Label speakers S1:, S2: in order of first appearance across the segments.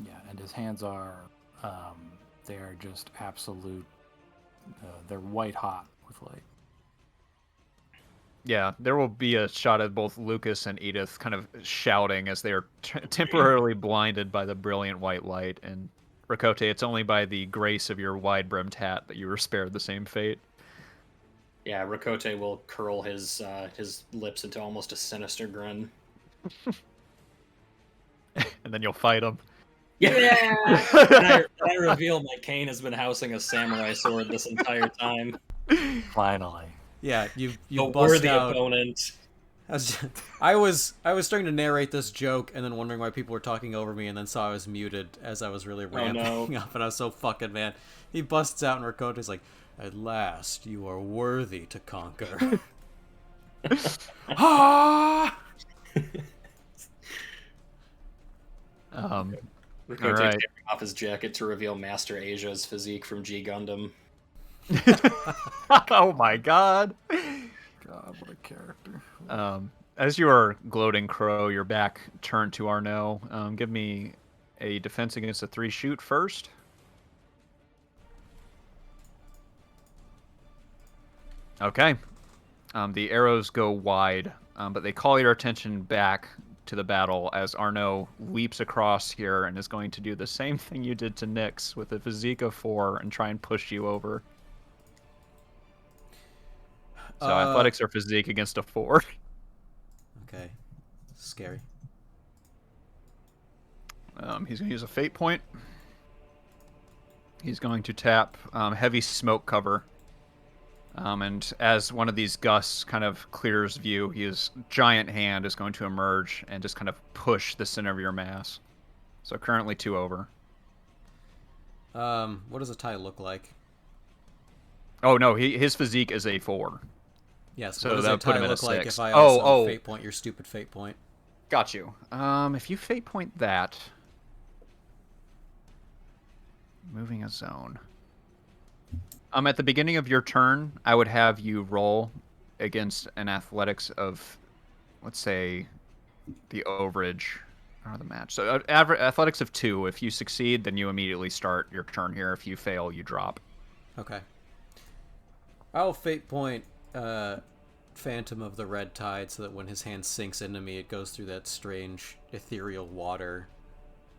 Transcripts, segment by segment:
S1: Yeah, and his hands are, they are just absolute. They're white hot with light.
S2: Yeah, there will be a shot of both Lucas and Edith kind of shouting as they are temporarily blinded by the brilliant white light. And Rakote, it's only by the grace of your wide-brimmed hat that you were spared the same fate.
S3: Yeah, Rakote will curl his lips into almost a sinister grin.
S2: And then you'll fight him.
S3: Yeah! and I reveal my cane has been housing a samurai sword this entire time.
S1: Finally.
S4: Yeah, you
S3: A
S4: bust
S3: worthy
S4: out.
S3: opponent.
S4: I was starting to narrate this joke and then wondering why people were talking over me, and then saw I was muted as I was really ramping up, and I was so fucking mad. He busts out, and Rakote's like, "At last, you are worthy to conquer." Ah!
S3: Rakote
S2: right.
S3: taking off his jacket to reveal Master Asia's physique from G Gundam.
S2: Oh my god.
S1: God, what a character.
S2: As you are gloating, Crow, your back turned to Arnoux. Give me a defense against a 3 shoot first. Okay. The arrows go wide, but they call your attention back to the battle as Arnoux leaps across here and is going to do the same thing you did to Nyx with a physique of 4 and try and push you over. So athletics or physique against a 4.
S4: Okay. Scary.
S2: He's going to use a fate point. He's going to tap heavy smoke cover. And as one of these gusts kind of clears view, his giant hand is going to emerge and just kind of push the center of your mass. So currently 2 over.
S4: What does a tie look like?
S2: Oh no, his physique is a 4.
S4: Yes.
S2: So
S4: what does
S2: that
S4: a
S2: would put him
S4: tie
S2: at a
S4: look like
S2: 6.
S4: if I also
S2: Oh.
S4: fate point your stupid fate point?
S2: Got you. If you fate point that, moving a zone. At the beginning of your turn, I would have you roll against an athletics of, let's say, the overage or the match. So athletics of 2. If you succeed, then you immediately start your turn here. If you fail, you drop.
S4: Okay. I'll fate point Phantom of the Red Tide so that when his hand sinks into me, it goes through that strange ethereal water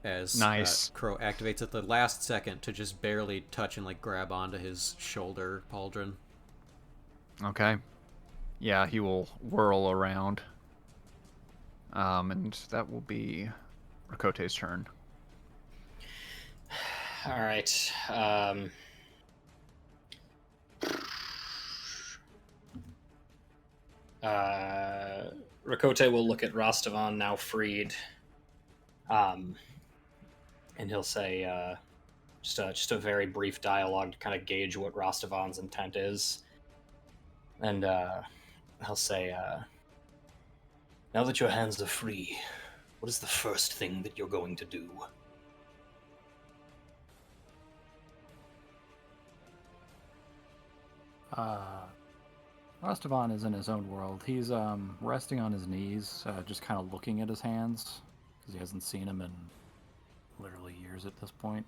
S4: as
S2: Nice.
S4: Crow activates at the last second to just barely touch and like grab onto his shoulder pauldron.
S2: Okay. Yeah, he will whirl around. And that will be Rakote's turn.
S3: All right. Rakote will look at Rostavan, now freed, and he'll say just a very brief dialogue to kind of gauge what Rostavan's intent is. And he'll say, now that your hands are free, what is the first thing that you're going to do?
S1: Rastavan is in his own world. He's resting on his knees, just kind of looking at his hands because he hasn't seen them in literally years at this point.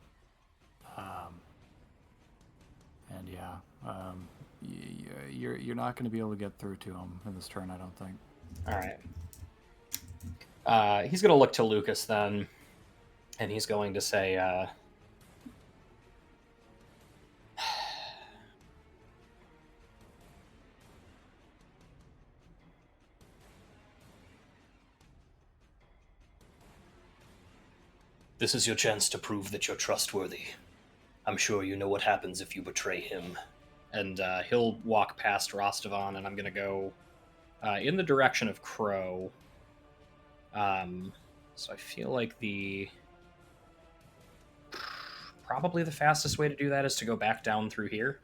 S1: And yeah, you're not going to be able to get through to him in this turn, I don't think.
S3: All right. He's going to look to Lucas then, and he's going to say, this is your chance to prove that you're trustworthy. I'm sure you know what happens if you betray him. And he'll walk past Rostavan, and I'm going to go in the direction of Crow. So I feel like probably the fastest way to do that is to go back down through here.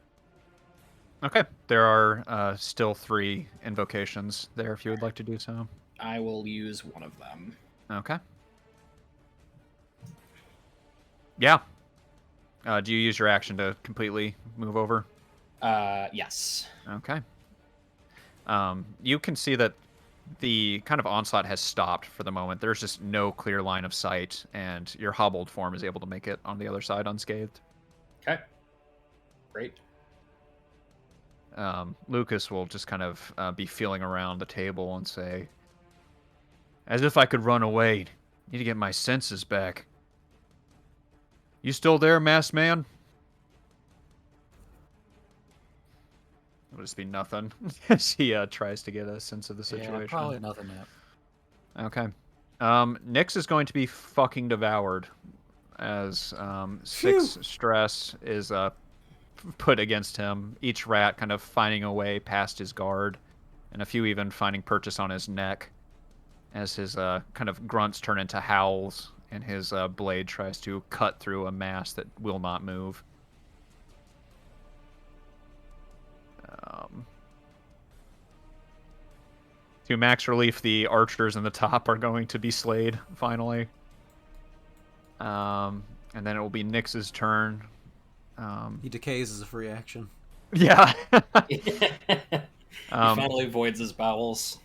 S2: Okay. There are still 3 invocations there if you would like to do so.
S3: I will use one of them.
S2: Okay. Yeah. Do you use your action to completely move over?
S3: Yes.
S2: Okay. You can see that the kind of onslaught has stopped for the moment. There's just no clear line of sight, and your hobbled form is able to make it on the other side unscathed.
S3: Okay. Great.
S2: Lucas will just kind of be feeling around the table and say, "As if I could run away. Need to get my senses back. You still there, masked man?" It'll just be nothing as he tries to get a sense of the situation.
S1: Yeah, probably nothing yet.
S2: Okay. Nyx is going to be fucking devoured as 6 stress is put against him. Each rat kind of finding a way past his guard, and a few even finding purchase on his neck as his kind of grunts turn into howls, and his blade tries to cut through a mass that will not move. To max relief, the archers in the top are going to be slayed, finally. And then it will be Nyx's turn.
S4: He decays as a free action.
S2: Yeah.
S3: He finally voids his bowels.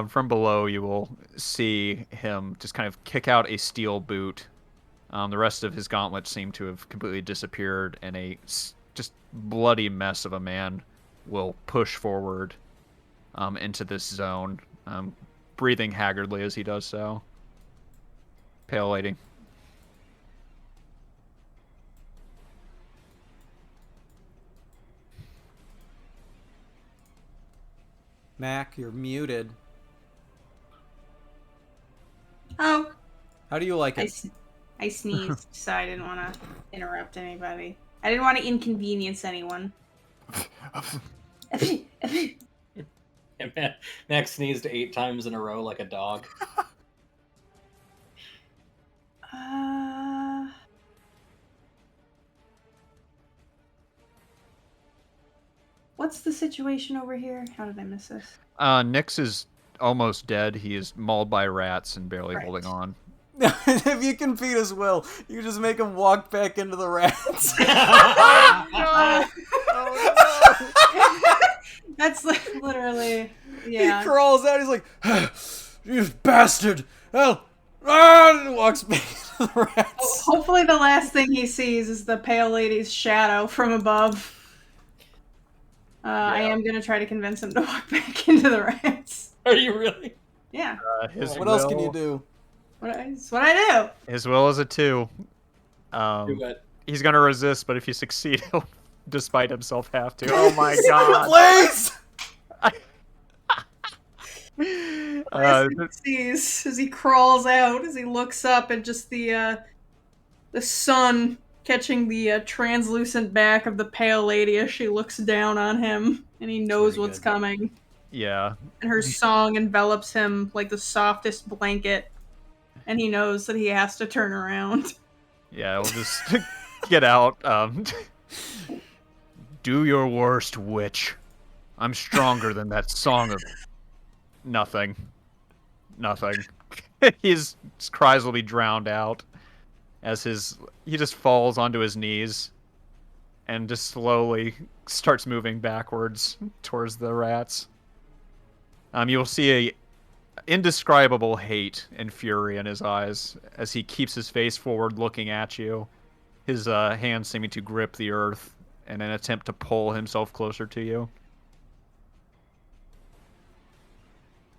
S2: From below, you will see him just kind of kick out a steel boot. The rest of his gauntlets seem to have completely disappeared, and a just bloody mess of a man will push forward into this zone, breathing haggardly as he does so. Pale Lady.
S4: Mac, you're muted.
S5: Oh.
S4: How do you like it?
S5: I sneezed, so I didn't want to interrupt anybody. I didn't want to inconvenience anyone.
S3: And Max sneezed 8 times in a row like a dog.
S5: What's the situation over here? How did I miss this?
S2: Nyx is almost dead. He is mauled by rats and barely holding on.
S4: If you can feed us Will, you just make him walk back into the rats.
S2: Oh, no!
S5: That's like literally, yeah.
S4: He crawls out. He's like, "You bastard!" And walks back into the rats.
S5: Hopefully, the last thing he sees is the Pale Lady's shadow from above. I am gonna try to convince him to walk back into the rats.
S3: Are you really?
S5: Yeah.
S4: What else can you do?
S5: That's what I do.
S2: His will is a 2.
S3: Do it.
S2: He's gonna resist, but if you succeed, he'll, despite himself, have to. Oh my god!
S4: Please!
S5: Sees as he crawls out, as he looks up, and just the sun catching the translucent back of the Pale Lady as she looks down on him, and he knows what's coming.
S2: Yeah.
S5: And her song envelops him like the softest blanket, and he knows that he has to turn around.
S2: Yeah, we'll just get out. Do your worst, witch. I'm stronger than that song of nothing. Nothing. His cries will be drowned out as he just falls onto his knees and just slowly starts moving backwards towards the rats. You'll see a indescribable hate and fury in his eyes as he keeps his face forward looking at you, his hands seeming to grip the earth in an attempt to pull himself closer to you.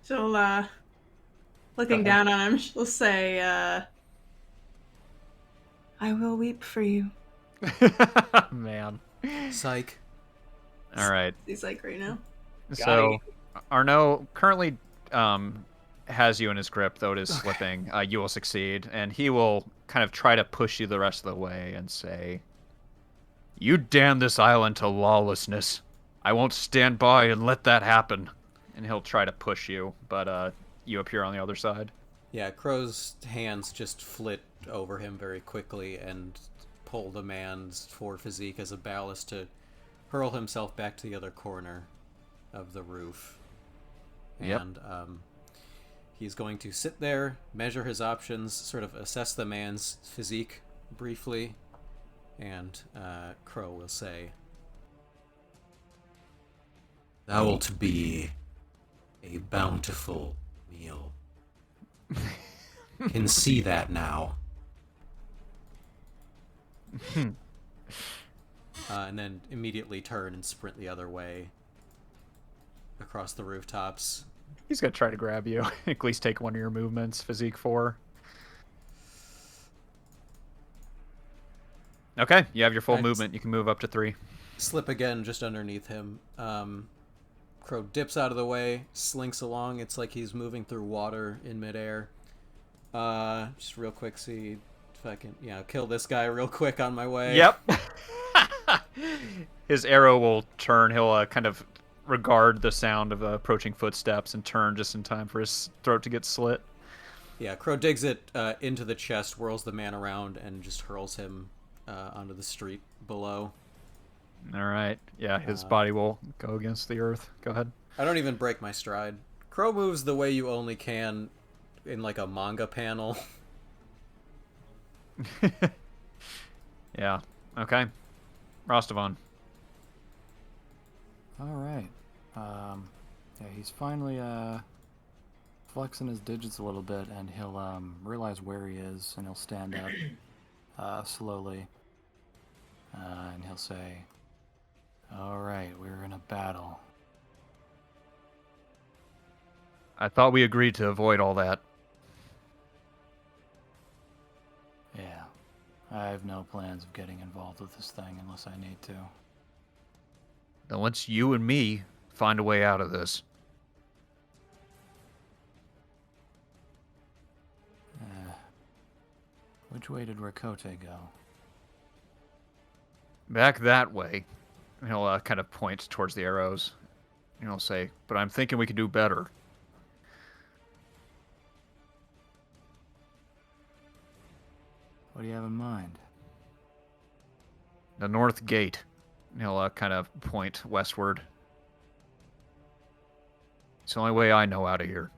S5: So, looking down on him, she'll say, I will weep for you.
S2: Man.
S4: Psych.
S2: All right.
S5: He's like right now.
S2: So, Arnoux currently has you in his grip, though it is slipping. You will succeed, and he will kind of try to push you the rest of the way and say, "You damn this island to lawlessness. I won't stand by and let that happen." And he'll try to push you, but you appear on the other side.
S4: Yeah, Crow's hands just flit over him very quickly and pull the man's forward physique as a ballast to hurl himself back to the other corner of the roof.
S2: Yep.
S4: And he's going to sit there, measure his options, sort of assess the man's physique briefly, and Crow will say, "Thou wilt be A bountiful meal. Can see that now. And then immediately turn and sprint the other way across the rooftops.
S2: He's gonna try to grab you. At least take one of your movements. Physique 4. Okay, you have your full movement. You can move up to 3.
S4: Slip again just underneath him. Crow dips out of the way, slinks along. It's like he's moving through water in midair. Just real quick, see if I can, kill this guy real quick on my way.
S2: Yep. His arrow will turn. He'll kind of regard the sound of approaching footsteps and turn just in time for his throat to get slit.
S4: Yeah, Crow digs it into the chest, whirls the man around, and just hurls him onto the street below.
S2: All right. Yeah, his body will go against the earth. Go ahead.
S4: I don't even break my stride. Crow moves the way you only can in like a manga panel.
S2: Yeah. Okay. Rostovon.
S1: All right. Yeah, he's finally flexing his digits a little bit, and he'll realize where he is, and he'll stand up slowly, and he'll say, "All right, we're in a battle."
S2: I thought we agreed to avoid all that.
S1: Yeah, I have no plans of getting involved with this thing unless I need to.
S2: Then let's you and me find a way out of this.
S1: Which way did Rakote go?
S2: Back that way. He'll kind of point towards the arrows. And he'll say, but I'm thinking we could do better.
S1: What do you have in mind?
S2: The north gate. And he'll kind of point westward. It's the only way I know out of here.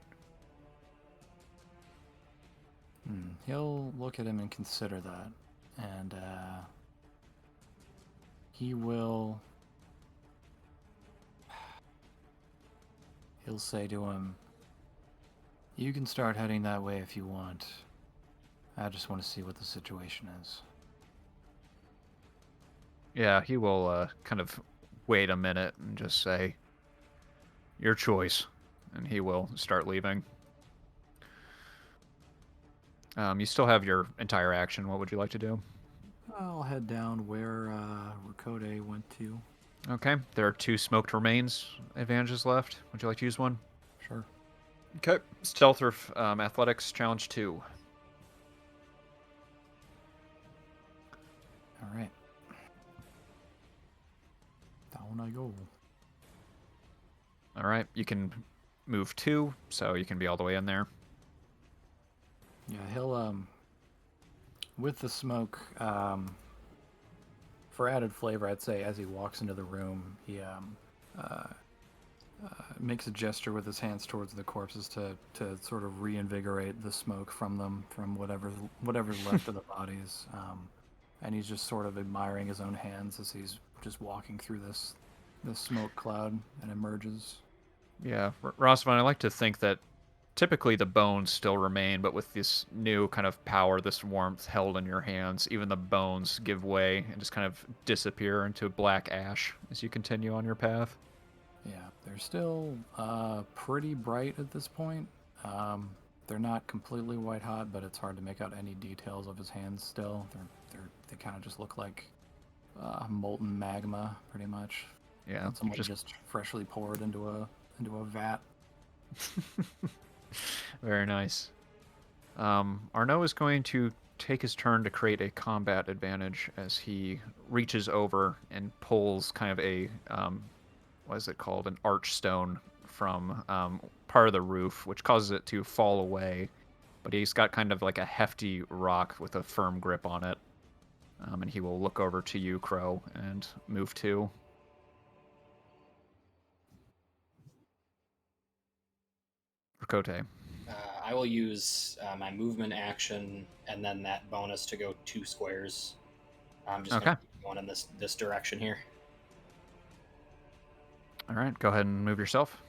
S1: He'll look at him and consider that. And he will... He'll say to him, "You can start heading that way if you want. I just want to see what the situation is."
S2: Yeah, he will kind of wait a minute and just say, "Your choice." And he will start leaving. You still have your entire action. What would you like to do?
S1: I'll head down where Rakote went to.
S2: Okay, there are 2 smoked remains advantages left. Would you like to use one?
S1: Sure.
S2: Okay, stealth or athletics challenge 2.
S1: All right. Down I go.
S2: All right, you can move 2, so you can be all the way in there.
S1: Yeah, he'll with the smoke, for added flavor, I'd say as he walks into the room, he makes a gesture with his hands towards the corpses to sort of reinvigorate the smoke from them, from whatever's left of the bodies. And he's just sort of admiring his own hands as he's just walking through this smoke cloud and emerges.
S2: Yeah, Rosvan, I like to think that typically the bones still remain, but with this new kind of power, this warmth held in your hands, even the bones give way and just kind of disappear into black ash as you continue on your path.
S1: Yeah, they're still pretty bright at this point. They're not completely white hot, but it's hard to make out any details of his hands still. They kind of just look like molten magma, pretty much.
S2: Yeah,
S1: someone just freshly poured into a vat.
S2: Very nice. Arnoux is going to take his turn to create a combat advantage as he reaches over and pulls kind of a, what is it called, an archstone from part of the roof, which causes it to fall away. But he's got kind of like a hefty rock with a firm grip on it. And he will look over to you, Crow, and move 2. Rakote.
S3: I will use my movement action and then that bonus to go 2 squares. I'm just going to keep going in this direction here.
S2: All right, go ahead and move yourself.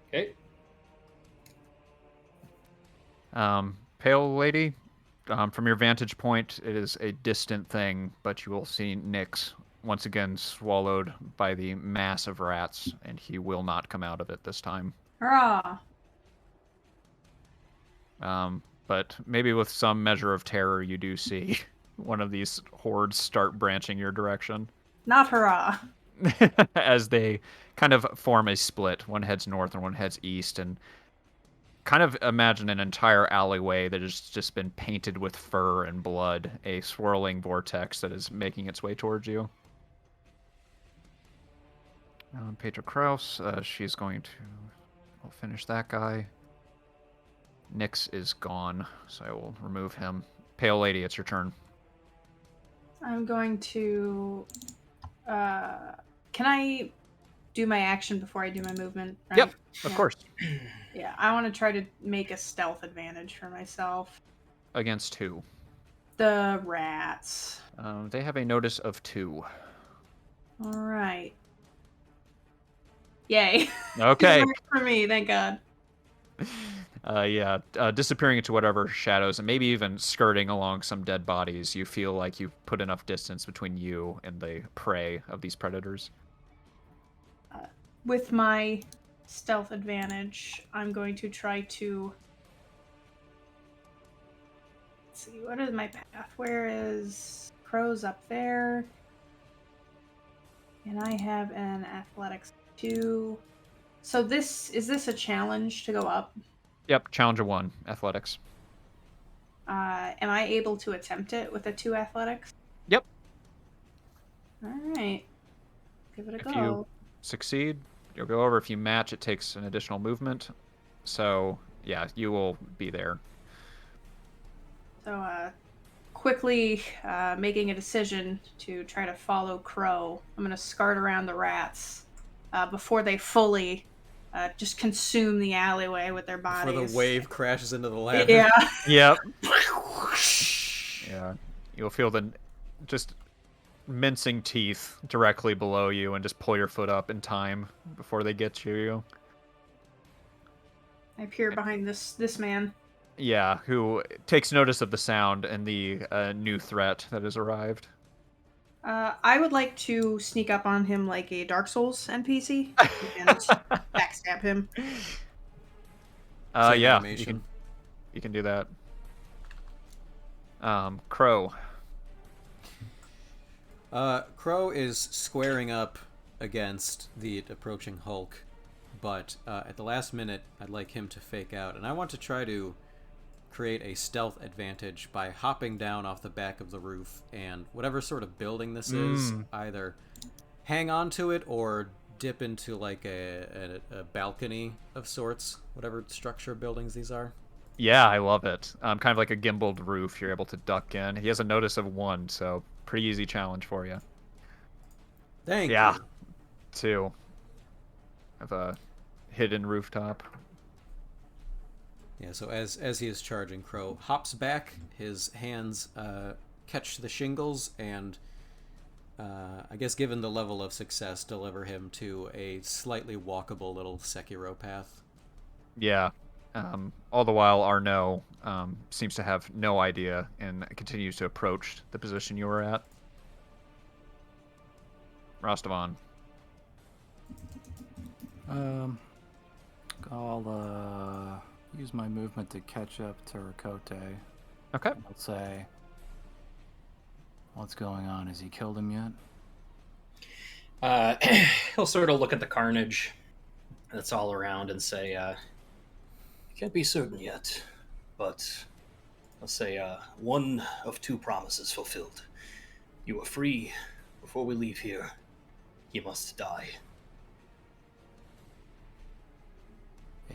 S3: Okay.
S2: Pale Lady, from your vantage point, it is a distant thing, but you will see Nyx once again swallowed by the mass of rats, and he will not come out of it this time.
S5: Hurrah!
S2: But maybe with some measure of terror, you do see one of these hordes start branching your direction.
S5: Not hurrah.
S2: As they kind of form a split. One heads north and one heads east, and kind of imagine an entire alleyway that has just been painted with fur and blood, a swirling vortex that is making its way towards you. Petra Kraus, she's going to... I'll finish that guy. Nyx is gone, so I will remove him. Pale Lady, it's your turn.
S5: I'm going to... can I do my action before I do my movement? Right?
S2: Yep, of course.
S5: Yeah, I want to try to make a stealth advantage for myself.
S2: Against who?
S5: The rats.
S2: They have a notice of 2.
S5: All right. Yay.
S2: Okay.
S5: For me, thank God.
S2: Disappearing into whatever shadows and maybe even skirting along some dead bodies, you feel like you've put enough distance between you and the prey of these predators.
S5: With my stealth advantage, I'm going to try to... Let's see, what is my path? Where is... Crow's up there. And I have an athletics 2. So is this a challenge to go up?
S2: Yep, challenge of 1, athletics.
S5: Am I able to attempt it with a 2 athletics?
S2: Yep.
S5: Alright. Give it a
S2: If
S5: go.
S2: you succeed, you'll go over. If you match, it takes an additional movement. So, yeah, you will be there.
S5: So, quickly making a decision to try to follow Crow. I'm going to skirt around the rats before they fully just consume the alleyway with their bodies.
S4: Before the wave crashes into the ladder.
S5: Yeah.
S2: Yep. Yeah. You'll feel the just mincing teeth directly below you and just pull your foot up in time before they get to you.
S5: I peer behind this man.
S2: Yeah, who takes notice of the sound and the new threat that has arrived.
S5: I would like to sneak up on him like a Dark Souls NPC and backstab him.
S4: Same
S2: Yeah,
S4: animation.
S2: you can do that. Crow.
S4: Crow is squaring up against the approaching Hulk, but at the last minute, I'd like him to fake out, and I want to try to create a stealth advantage by hopping down off the back of the roof, and whatever sort of building this is, either hang on to it or dip into like a balcony of sorts, whatever structure buildings these are.
S2: Yeah, I love it. Kind of like a gimbaled roof you're able to duck in. He has a notice of 1, so pretty easy challenge for you.
S4: Thank you.
S2: Yeah, 2. Of a hidden rooftop.
S4: Yeah, so as he is charging, Crow hops back, his hands catch the shingles, and I guess given the level of success, deliver him to a slightly walkable little Sekiro path.
S2: Yeah. All the while, Arnoux seems to have no idea and continues to approach the position you were at. Rastavan.
S1: I'll use my movement to catch up to Rakote.
S2: Okay.
S1: I'll say, what's going on? Has he killed him yet?
S3: He'll sort of look at the carnage that's all around and say, can't be certain yet, but I'll say 1 of 2 promises fulfilled. You are free before we leave here. You must die.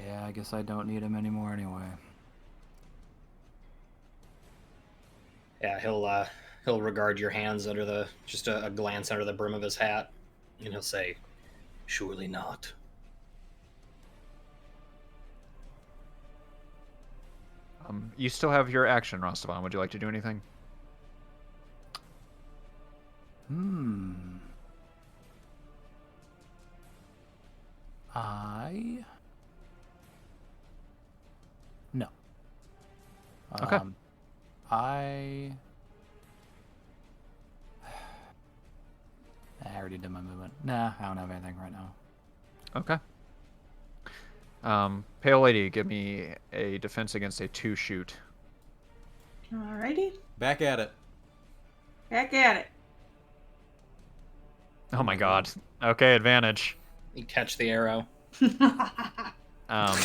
S1: Yeah, I guess I don't need him anymore anyway.
S3: Yeah, he'll regard your hands under just a glance under the brim of his hat, and he'll say, surely not.
S2: You still have your action, Rastavan. Would you like to do anything?
S1: No.
S2: Okay.
S1: I already did my movement. Nah, I don't have anything right now.
S2: Okay. Pale Lady, give me a defense against a 2-shoot.
S5: Alrighty.
S4: Back at it.
S5: Back at it.
S2: Oh my god. Okay, advantage.
S3: You catch the arrow.
S2: Um,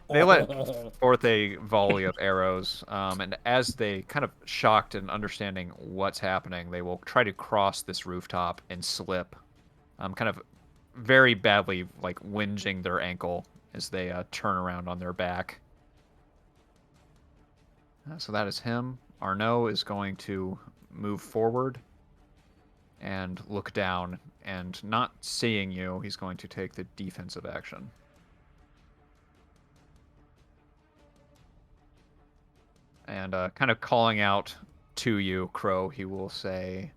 S2: they let forth a volley of arrows, and as they kind of shocked and understanding what's happening, they will try to cross this rooftop and slip, kind of very badly, like whinging their ankle as they turn around on their back. So that is him. Arnoux is going to move forward and look down, and not seeing you, he's going to take the defensive action. And kind of calling out to you, Crow, he will say,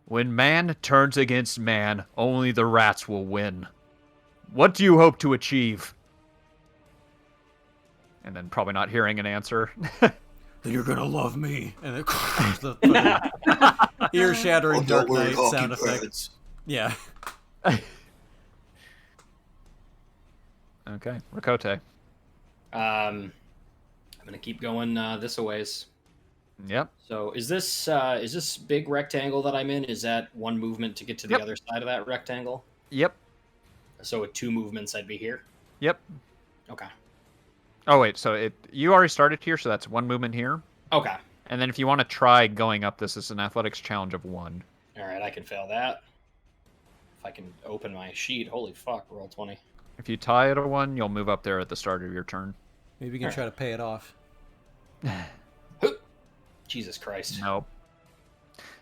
S2: "When man turns against man, only the rats will win. What do you hope to achieve?" And then probably not hearing an answer.
S4: Then you're gonna love me. And it, the ear-shattering Dark Knight sound effects. Yeah.
S2: Okay, Rakote.
S3: I'm gonna keep going this a ways.
S2: Yep.
S3: So is this big rectangle that I'm in? Is that one movement to get to the other side of that rectangle?
S2: Yep.
S3: So with 2 movements, I'd be here.
S2: Yep.
S3: Okay.
S2: Oh wait, so you already started here, so that's 1 movement here.
S3: Okay.
S2: And then if you want to try going up, this is an athletics challenge of 1.
S3: All right, I can fail that. If I can open my sheet, holy fuck, roll 20.
S2: If you tie it a 1, you'll move up there at the start of your turn.
S4: Maybe you can try to pay it off.
S3: Jesus Christ.
S2: Nope.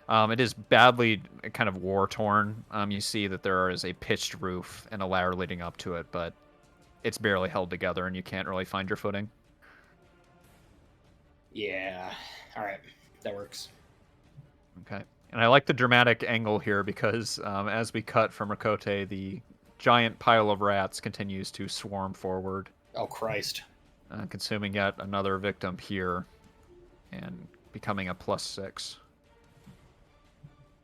S2: It is badly kind of war-torn. You see that there is a pitched roof and a ladder leading up to it, but it's barely held together and you can't really find your footing.
S3: Yeah. All right. That works.
S2: Okay. And I like the dramatic angle here because as we cut from Rakote, the giant pile of rats continues to swarm forward.
S3: Oh, Christ.
S2: Consuming yet another victim here and becoming a +6.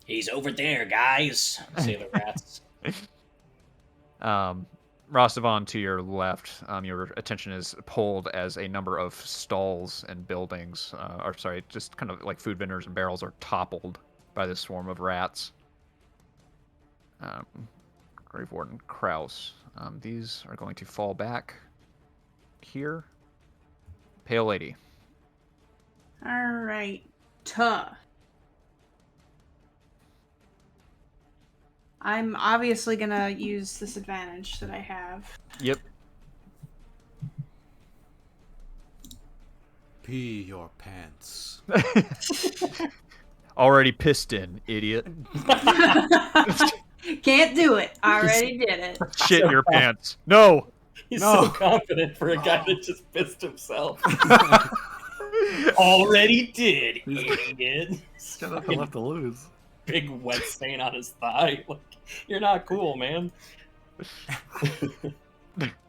S3: He's over there, guys. Say the rats.
S2: Rastavan, to your left, your attention is pulled as a number of stalls and buildings, or sorry, just kind of like food vendors and barrels are toppled by this swarm of rats. Grave Warden Kraus. These are going to fall back here. Pale Lady.
S5: Alright. I'm obviously gonna use this advantage that I have.
S2: Yep.
S4: Pee your pants.
S2: Already pissed in, idiot.
S5: Can't do it. Already did it.
S2: Shit your pants. No!
S3: He's
S4: No.
S3: so confident for a guy that just pissed himself. Already did, idiot.
S1: He's got nothing left to lose.
S3: Big wet stain on his thigh. Like, you're not cool, man.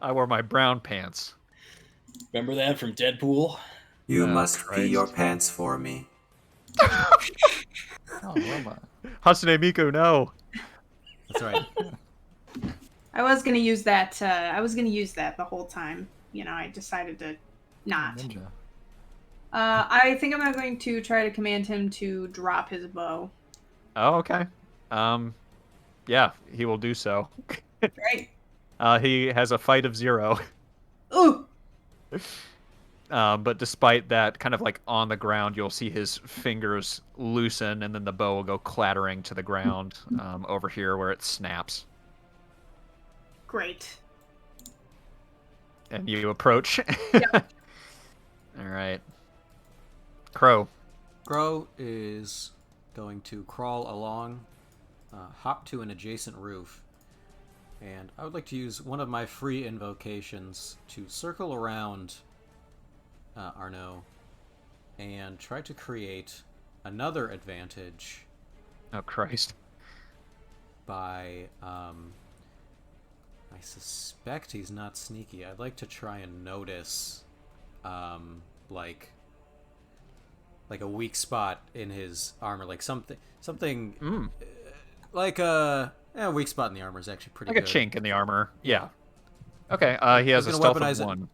S2: I wore my brown pants.
S3: Remember that from Deadpool?
S6: You
S2: Oh,
S6: must
S2: Christ.
S6: pee your pants for me.
S1: Oh, robot.
S2: Hatsune Miku, no.
S4: That's right.
S5: I was gonna use that. I was gonna use that the whole time. You know, I decided to not.
S1: Ninja.
S5: I think I'm going to try to command him to drop his bow.
S2: Oh, okay. Yeah, he will do so.
S5: Right.
S2: He has a fight of 0.
S5: Ooh.
S2: But despite that, kind of like on the ground, you'll see his fingers loosen, and then the bow will go clattering to the ground over here where it snaps.
S5: Great.
S2: And you approach.
S5: Yep.
S2: All right. Crow.
S4: Crow is going to crawl along, hop to an adjacent roof, and I would like to use one of my free invocations to circle around Arnoux and try to create another advantage
S2: Oh, Christ.
S4: by I suspect he's not sneaky. I'd like to try and notice, like a weak spot in his armor, like something, like a weak spot in the armor is actually pretty
S2: like
S4: good.
S2: a chink in the armor. Yeah. Okay. He has a
S4: gonna
S2: stealth
S4: weaponize
S2: of
S4: it.
S2: 1.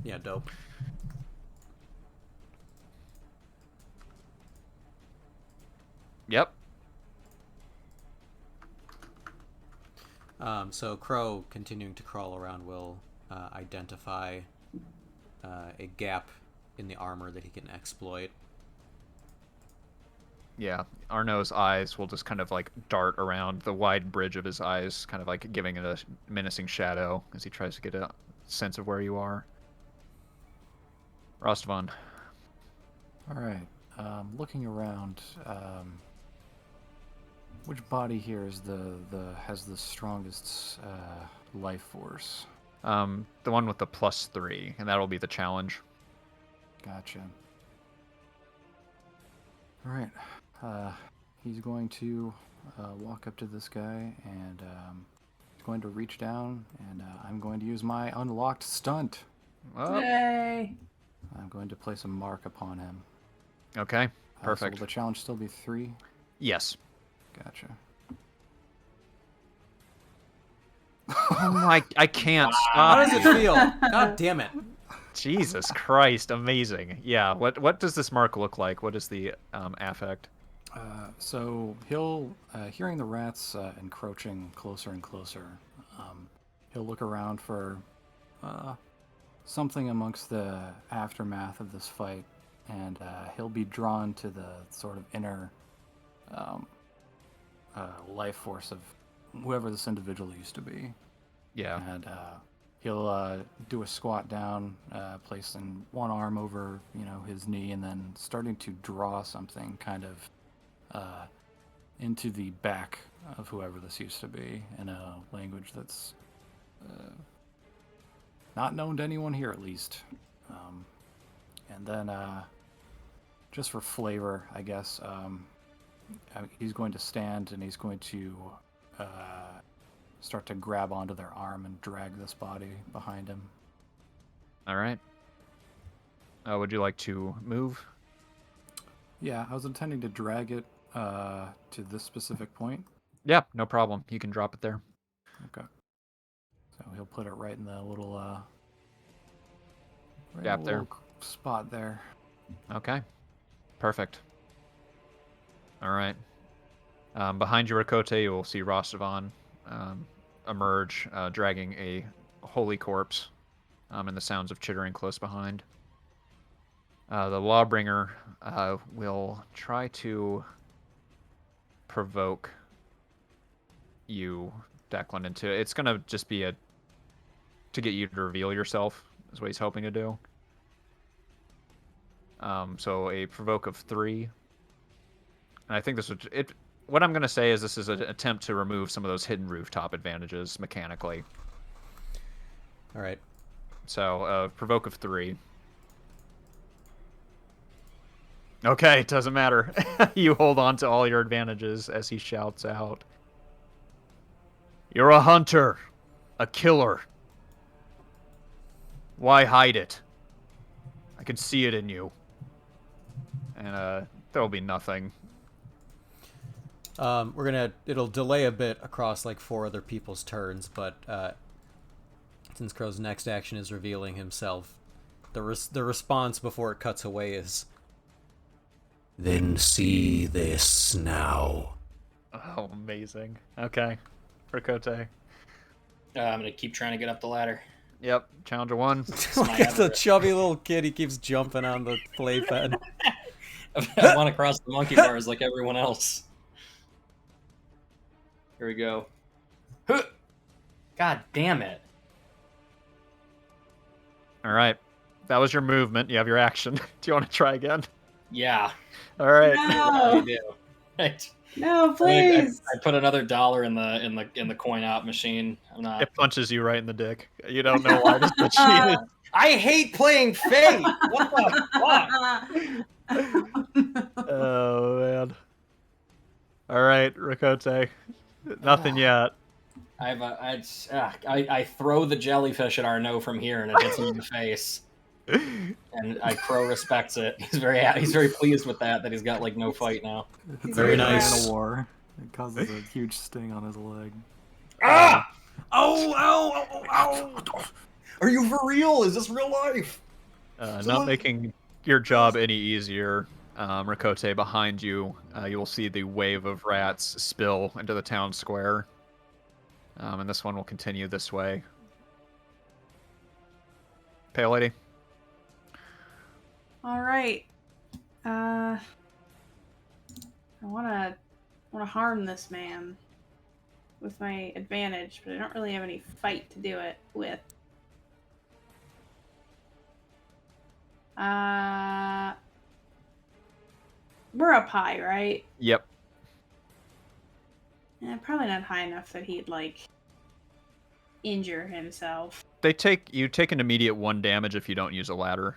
S4: Yeah, dope.
S2: Yep.
S4: So Crow, continuing to crawl around, will identify a gap in the armor that he can exploit.
S2: Yeah, Arno's eyes will just kind of like dart around the wide bridge of his eyes, kind of like giving it a menacing shadow as he tries to get a sense of where you are. Rostvan.
S1: All right. Looking around, which body here is has the strongest life force?
S2: The one with the +3, and that'll be the challenge.
S1: Gotcha. All right. He's going to walk up to this guy, and he's going to reach down, and I'm going to use my unlocked stunt.
S2: Oh.
S5: Yay!
S1: I'm going to place a mark upon him.
S2: Okay,
S1: So
S2: perfect.
S1: will the challenge still be 3?
S2: Yes.
S1: Gotcha.
S2: Oh my! I can't
S4: How
S2: stop.
S4: does it feel? God damn it!
S2: Jesus Christ! Amazing. Yeah. What does this mark look like? What is the affect?
S1: So he'll, hearing the rats encroaching closer and closer, he'll look around for something amongst the aftermath of this fight, and he'll be drawn to the sort of inner life force of whoever this individual used to be.
S2: Yeah.
S1: And he'll do a squat down, placing one arm over, his knee, and then starting to draw something kind of into the back of whoever this used to be in a language that's not known to anyone here, at least. And then, just for flavor, I guess, he's going to stand and he's going to start to grab onto their arm and drag this body behind him.
S2: All right. Would you like to move?
S1: Yeah, I was intending to drag it to this specific point.
S2: Yeah, no problem. You can drop it there.
S1: Okay. So he'll put it right in the little
S2: Gap there.
S1: little spot there.
S2: Okay. Perfect. All right. Behind you, Rakote, you will see Rostvan emerge, dragging a holy corpse, and the sounds of chittering close behind. The Lawbringer will try to provoke you, Declan, into it's gonna just be to get you to reveal yourself is what he's hoping to do. So a provoke of 3. And I think this would what I'm gonna say is this is an attempt to remove some of those hidden rooftop advantages mechanically.
S4: All right.
S2: So provoke of 3. Okay, it doesn't matter. You hold on to all your advantages as he shouts out. You're a hunter. A killer. Why hide it? I can see it in you. And there'll be nothing.
S4: It'll delay a bit across like 4 other people's turns, but since Crow's next action is revealing himself, the response before it cuts away is, "Then see this now."
S2: Oh, amazing. Okay. Rakote.
S3: I'm going to keep trying to get up the ladder.
S2: Yep. Challenger 1.
S4: Look at the chubby little kid. He keeps jumping on the playpen.
S3: I want to cross the monkey bars like everyone else. Here we go. God damn it.
S2: All right. That was your movement. You have your action. Do you want to try again?
S3: Yeah.
S2: All right.
S3: I
S5: No,
S3: do. Right.
S5: no, please.
S3: I put another $1 in the coin out machine. I'm not.
S2: It punches you right in the dick. You don't know why this bitch cheated.
S3: I hate playing Fate. What the fuck?
S2: Oh man. All right, Rakote. Nothing yet.
S3: I throw the jellyfish at Arnoux from here, and it hits him in the face. And Crow respects it. He's very pleased with that he's got like no fight now.
S1: It's
S4: Very
S1: like a
S4: nice.
S1: man of war. It causes a huge sting on his leg.
S3: Ah!
S4: Oh!
S3: Are you for real? Is this real life?
S2: Not making your job any easier, Rakote, behind you, you will see the wave of rats spill into the town square. And this one will continue this way. Pale Lady?
S5: All right. I wanna harm this man with my advantage, but I don't really have any fight to do it with. We're up high, right?
S2: Yep.
S5: Probably not high enough that he'd like injure himself.
S2: You take an immediate 1 damage if you don't use a ladder.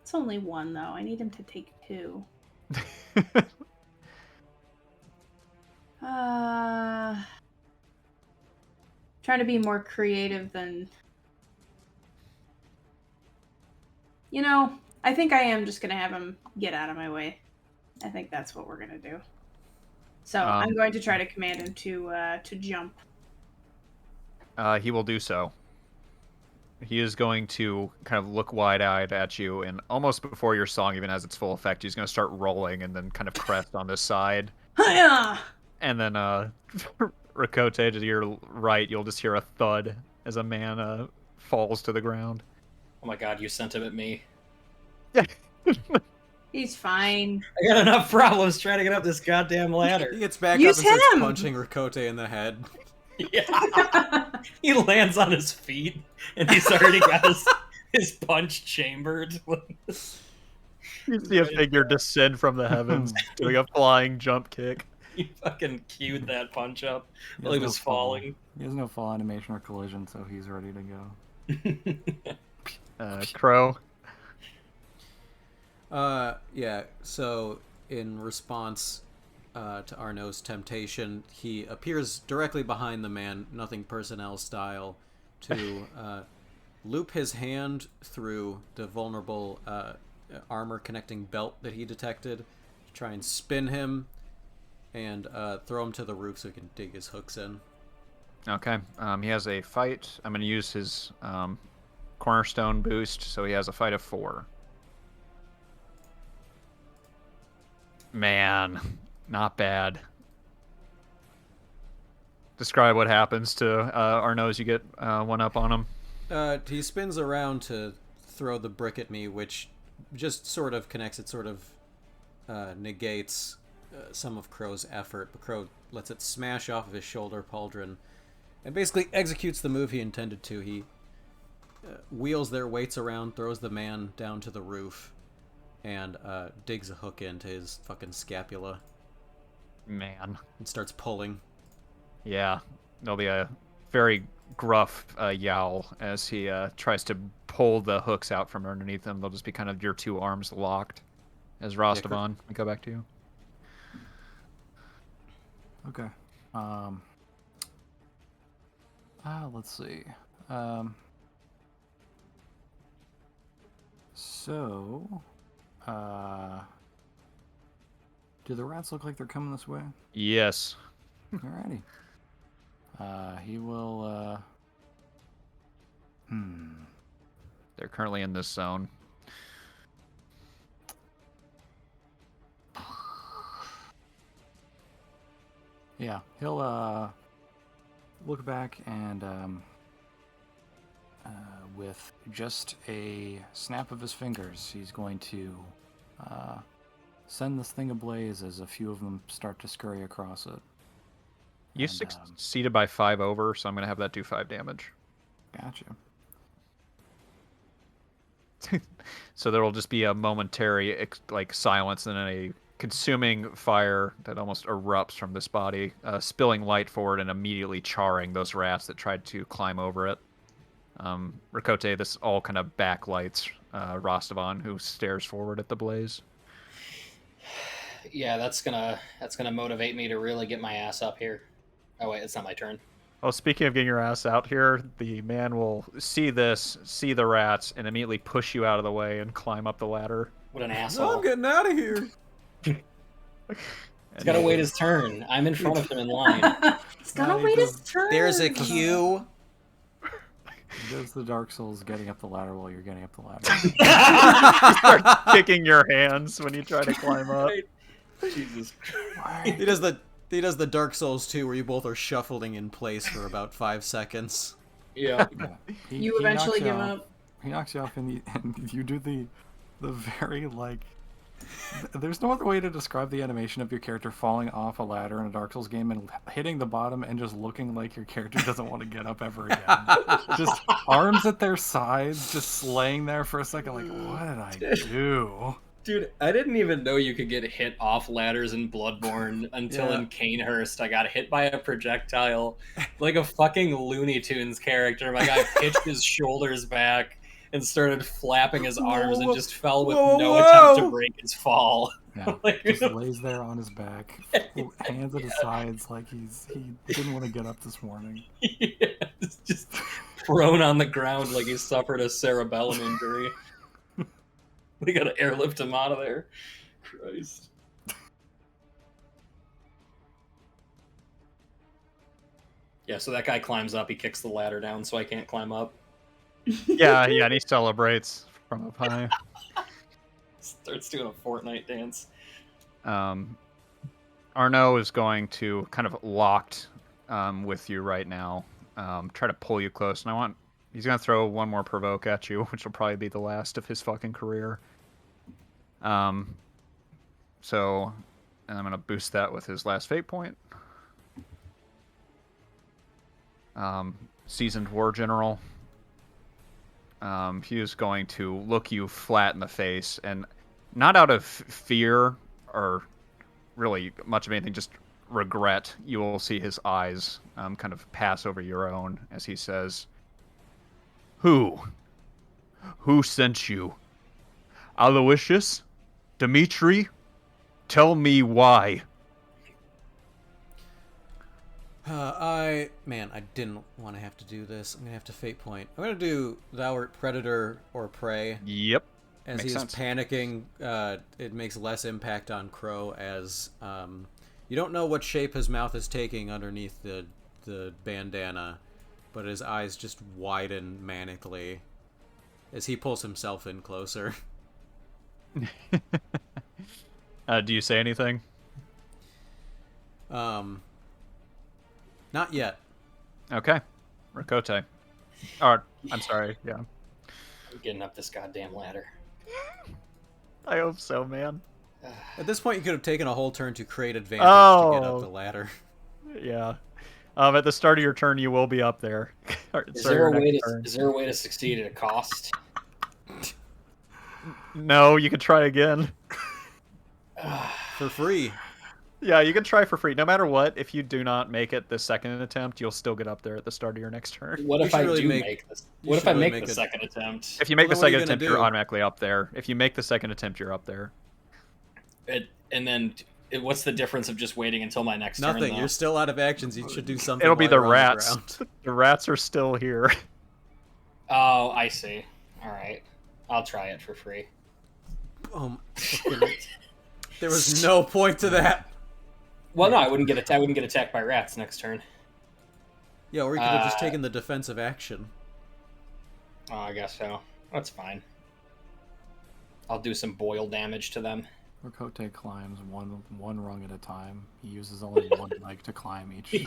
S5: It's only 1 though. I need him to take 2. Trying to be more creative than... You know, I think I am just gonna have him get out of my way. I think that's what we're gonna do. So I'm going to try to command him to jump.
S2: He will do so. He is going to kind of look wide-eyed at you, and almost before your song even has its full effect, he's going to start rolling and then kind of crest on this side.
S5: Hiya!
S2: And then, Rakote, to your right, you'll just hear a thud as a man falls to the ground.
S3: Oh my god, you sent him at me.
S5: He's fine.
S3: I got enough problems trying to get up this goddamn ladder.
S4: He gets back
S5: Use
S4: up and starts
S5: him!
S4: punching Rakote in the head.
S3: Yeah. He lands on his feet, and he's already got his punch chambered.
S2: You see a figure descend from the heavens, doing a flying jump kick.
S3: He fucking queued that punch up while he was falling.
S1: He has no fall animation or collision, so he's ready to go.
S2: Crow.
S4: Yeah, so in response to Arnoux's temptation, he appears directly behind the man, nothing personnel style, to loop his hand through the vulnerable armor connecting belt that he detected, to try and spin him and throw him to the roof so he can dig his hooks in.
S2: Okay. He has a fight. I'm going to use his cornerstone boost, so he has a fight of 4. Man, not bad. Describe what happens to Arnoux as you get 1 up on him.
S4: He spins around to throw the brick at me, which just sort of connects. It sort of negates some of Crow's effort, but Crow lets it smash off of his shoulder pauldron and basically executes the move he intended to. He wheels their weights around, throws the man down to the roof, and digs a hook into his fucking scapula.
S2: Man.
S4: And starts pulling.
S2: Yeah, there'll be a very gruff yowl as he tries to pull the hooks out from underneath him. They'll just be kind of your 2 arms locked. As Rastavan, we go back to you.
S1: Okay. Let's see. So, do the rats look like they're coming this way?
S2: Yes.
S1: Alrighty. He will,
S2: They're currently in this zone.
S1: Yeah, he'll, look back and, with just a snap of his fingers, he's going to, send this thing ablaze as a few of them start to scurry across it.
S2: You succeeded by 5 over, so I'm going to have that do 5 damage.
S1: Gotcha.
S2: So there will just be a momentary silence and then a consuming fire that almost erupts from this body, spilling light forward and immediately charring those rats that tried to climb over it. Rakote, this all kind of backlights Rastavan, who stares forward at the blaze.
S3: Yeah, that's gonna motivate me to really get my ass up here. Oh wait, it's not my turn.
S2: Well, speaking of getting your ass out here, the man will see this, see the rats, and immediately push you out of the way and climb up the ladder.
S3: What an
S4: No,
S3: asshole!
S4: I'm getting out of here.
S3: He's gotta wait his turn. I'm in front of him in line.
S5: He's gonna wait his turn.
S4: There's a queue.
S1: He does the Dark Souls getting up the ladder while you're getting up the ladder.
S2: You start kicking your hands when you try to climb up.
S3: Jesus
S4: He does the Dark Souls 2 where you both are shuffling in place for about 5 seconds.
S3: Yeah.
S5: You eventually give up.
S1: He knocks you off, and you do the very, like... There's no other way to describe the animation of your character falling off a ladder in a Dark Souls game and hitting the bottom and just looking like your character doesn't want to get up ever again. Just arms at their sides, just laying there for a second like, what did I do?
S3: Dude, I didn't even know you could get hit off ladders in Bloodborne until
S4: Yeah.
S3: in Canehurst I got hit by a projectile like a fucking Looney Tunes character. My guy pitched his shoulders back and started flapping his arms and just fell with no attempt to break his fall.
S1: Yeah,
S3: Like,
S1: just lays there on his back, hands at his sides like he didn't want to get up this morning.
S3: yeah, just prone on the ground like he suffered a cerebellum injury. We gotta airlift him out of there. Christ. Yeah, so that guy climbs up, he kicks the ladder down so I can't climb up.
S2: Yeah, and he celebrates from up high.
S3: Starts doing a Fortnite dance.
S2: Arnoux is going to kind of locked with you right now, try to pull you close, and he's going to throw one more provoke at you, which will probably be the last of his fucking career. So, and I'm going to boost that with his last fate point. Seasoned War General. He is going to look you flat in the face, and not out of fear or really much of anything, just regret. You will see his eyes kind of pass over your own as he says, Who sent you? Aloysius? Dimitri? Tell me why.
S4: I didn't want to have to do this. I'm going to have to fate point. I'm going to do Thou art Predator or Prey.
S2: Yep.
S4: As
S2: Makes
S4: he
S2: sense.
S4: is panicking, it makes less impact on Crow as you don't know what shape his mouth is taking underneath the bandana, but his eyes just widen manically as he pulls himself in closer.
S2: Do you say anything?
S4: Not yet.
S2: Okay. Rakote. Oh, I'm sorry. Yeah.
S3: I'm getting up this goddamn ladder.
S2: I hope so, man.
S4: At this point, you could have taken a whole turn to create advantage to get up the ladder.
S2: Yeah. At the start of your turn, you will be up there.
S3: Is there a way to succeed at a cost?
S2: No, you can try again.
S4: For free.
S2: Yeah, you can try for free. No matter what, if you do not make it the second attempt, you'll still get up there at the start of your next turn.
S3: What
S4: You
S3: if
S4: should
S3: I
S4: really
S3: do
S4: make-
S3: make this?
S4: you
S3: What if
S4: should
S3: I
S4: really
S3: make
S4: make
S3: the
S4: a-
S3: second attempt?
S2: If you make
S4: Well,
S2: the
S4: then what are
S2: second
S4: you gonna
S2: attempt, you're
S4: do?
S2: automatically up there. If you make the second attempt, you're up there.
S3: And then what's the difference of just waiting until my next turn?
S4: Nothing.
S3: Though?
S4: You're still out of actions. You should do something.
S2: It'll be
S4: while
S2: the
S4: you're on
S2: rats.
S4: ground.
S2: The rats are still here.
S3: Oh, I see. All right, I'll try it for free.
S4: There was no point to that.
S3: Well, no, I wouldn't get attacked by rats next turn.
S4: Yeah, or you could have just taken the defensive action.
S3: Oh, I guess so. That's fine. I'll do some boil damage to them.
S1: Rakote climbs one rung at a time. He uses only one leg to climb each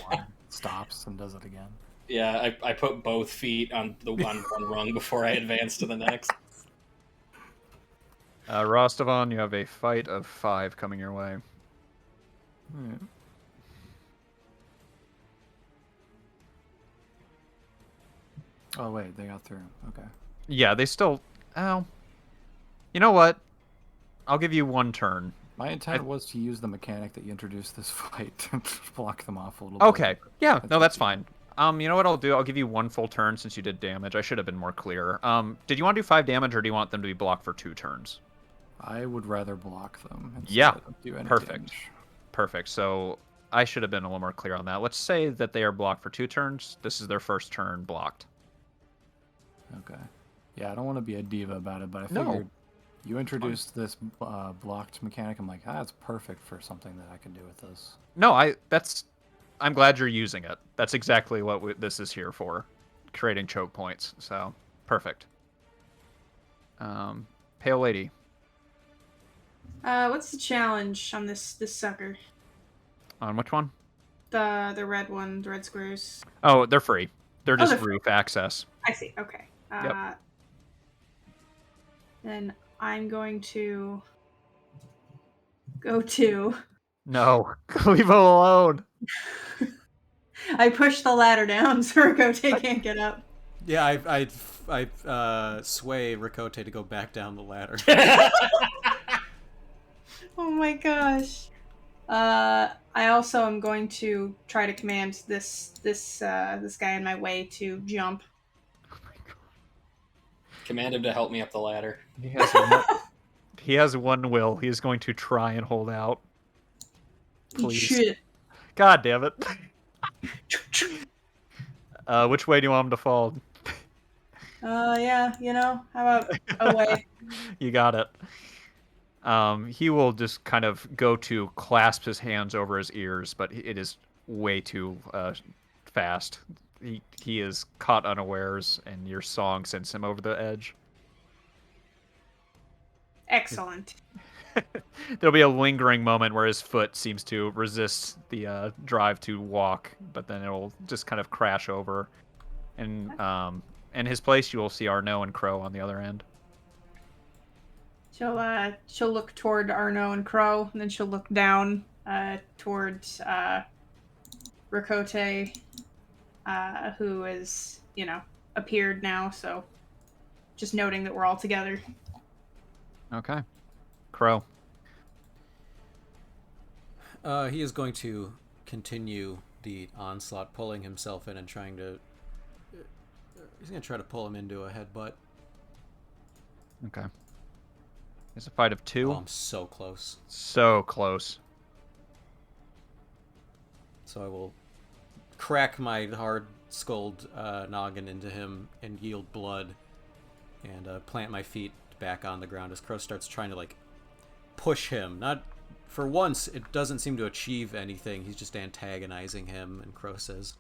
S1: one, stops, and does it again.
S3: Yeah, I put both feet on one rung before I advance to the next.
S2: Rostovan, you have a fight of 5 coming your way.
S1: Alright. Oh wait, they got through. Okay.
S2: Yeah, they still... Oh. You know what? I'll give you one turn.
S1: My intent was to use the mechanic that you introduced this fight to block them off a little bit.
S2: Okay. Yeah, no, that's fine. You know what I'll do? I'll give you one full turn since you did damage. I should have been more clear. Did you want to do 5 damage, or do you want them to be blocked for 2 turns?
S1: I would rather block them instead
S2: Yeah,
S1: of do any
S2: perfect.
S1: damage.
S2: Perfect. So I should have been a little more clear on that. Let's say that they are blocked for 2 turns. This is their first turn blocked.
S1: Okay. Yeah, I don't want to be a diva about it, but I
S2: No.
S1: figured you introduced this blocked mechanic. I'm like, that's perfect for something that I can do with this.
S2: No, I'm glad you're using it. That's exactly what this is here for, creating choke points. So perfect. Pale Lady.
S5: What's the challenge on this sucker?
S2: On which one?
S5: The red one, the red squares.
S2: Oh, they're free. They're just
S5: they're free.
S2: roof access.
S5: I see. Okay.
S2: Yep.
S5: Then I'm going to go to.
S2: No, leave it alone.
S5: I push the ladder down so Rakote can't get up.
S4: Yeah, I sway Rakote to go back down the ladder.
S5: Oh my gosh. I also am going to try to command this guy in my way to jump.
S3: Command him to help me up the ladder.
S2: He has one will. He is going to try and hold out. Please.
S5: Shit.
S2: God damn it. Which way do you want him to fall?
S5: Yeah, how about away?
S2: You got it. He will just kind of go to clasp his hands over his ears, but it is way too fast. He is caught unawares, and your song sends him over the edge.
S5: Excellent.
S2: There'll be a lingering moment where his foot seems to resist the drive to walk, but then it'll just kind of crash over. And in his place, you will see Arnoux and Crow on the other end.
S5: She'll look toward Arnoux and Crow, and then she'll look down towards Rakote, who is, appeared now, so just noting that we're all together.
S2: Okay. Crow.
S4: He is going to continue the onslaught, pulling himself in and trying to... he's going to try to pull him into a headbutt.
S2: Okay. It's a fight of 2.
S4: Oh, I'm so close.
S2: So close.
S4: So I will crack my hard-skulled noggin into him and yield blood and plant my feet back on the ground as Crow starts trying to, push him. Not... For once, it doesn't seem to achieve anything. He's just antagonizing him, and Crow says,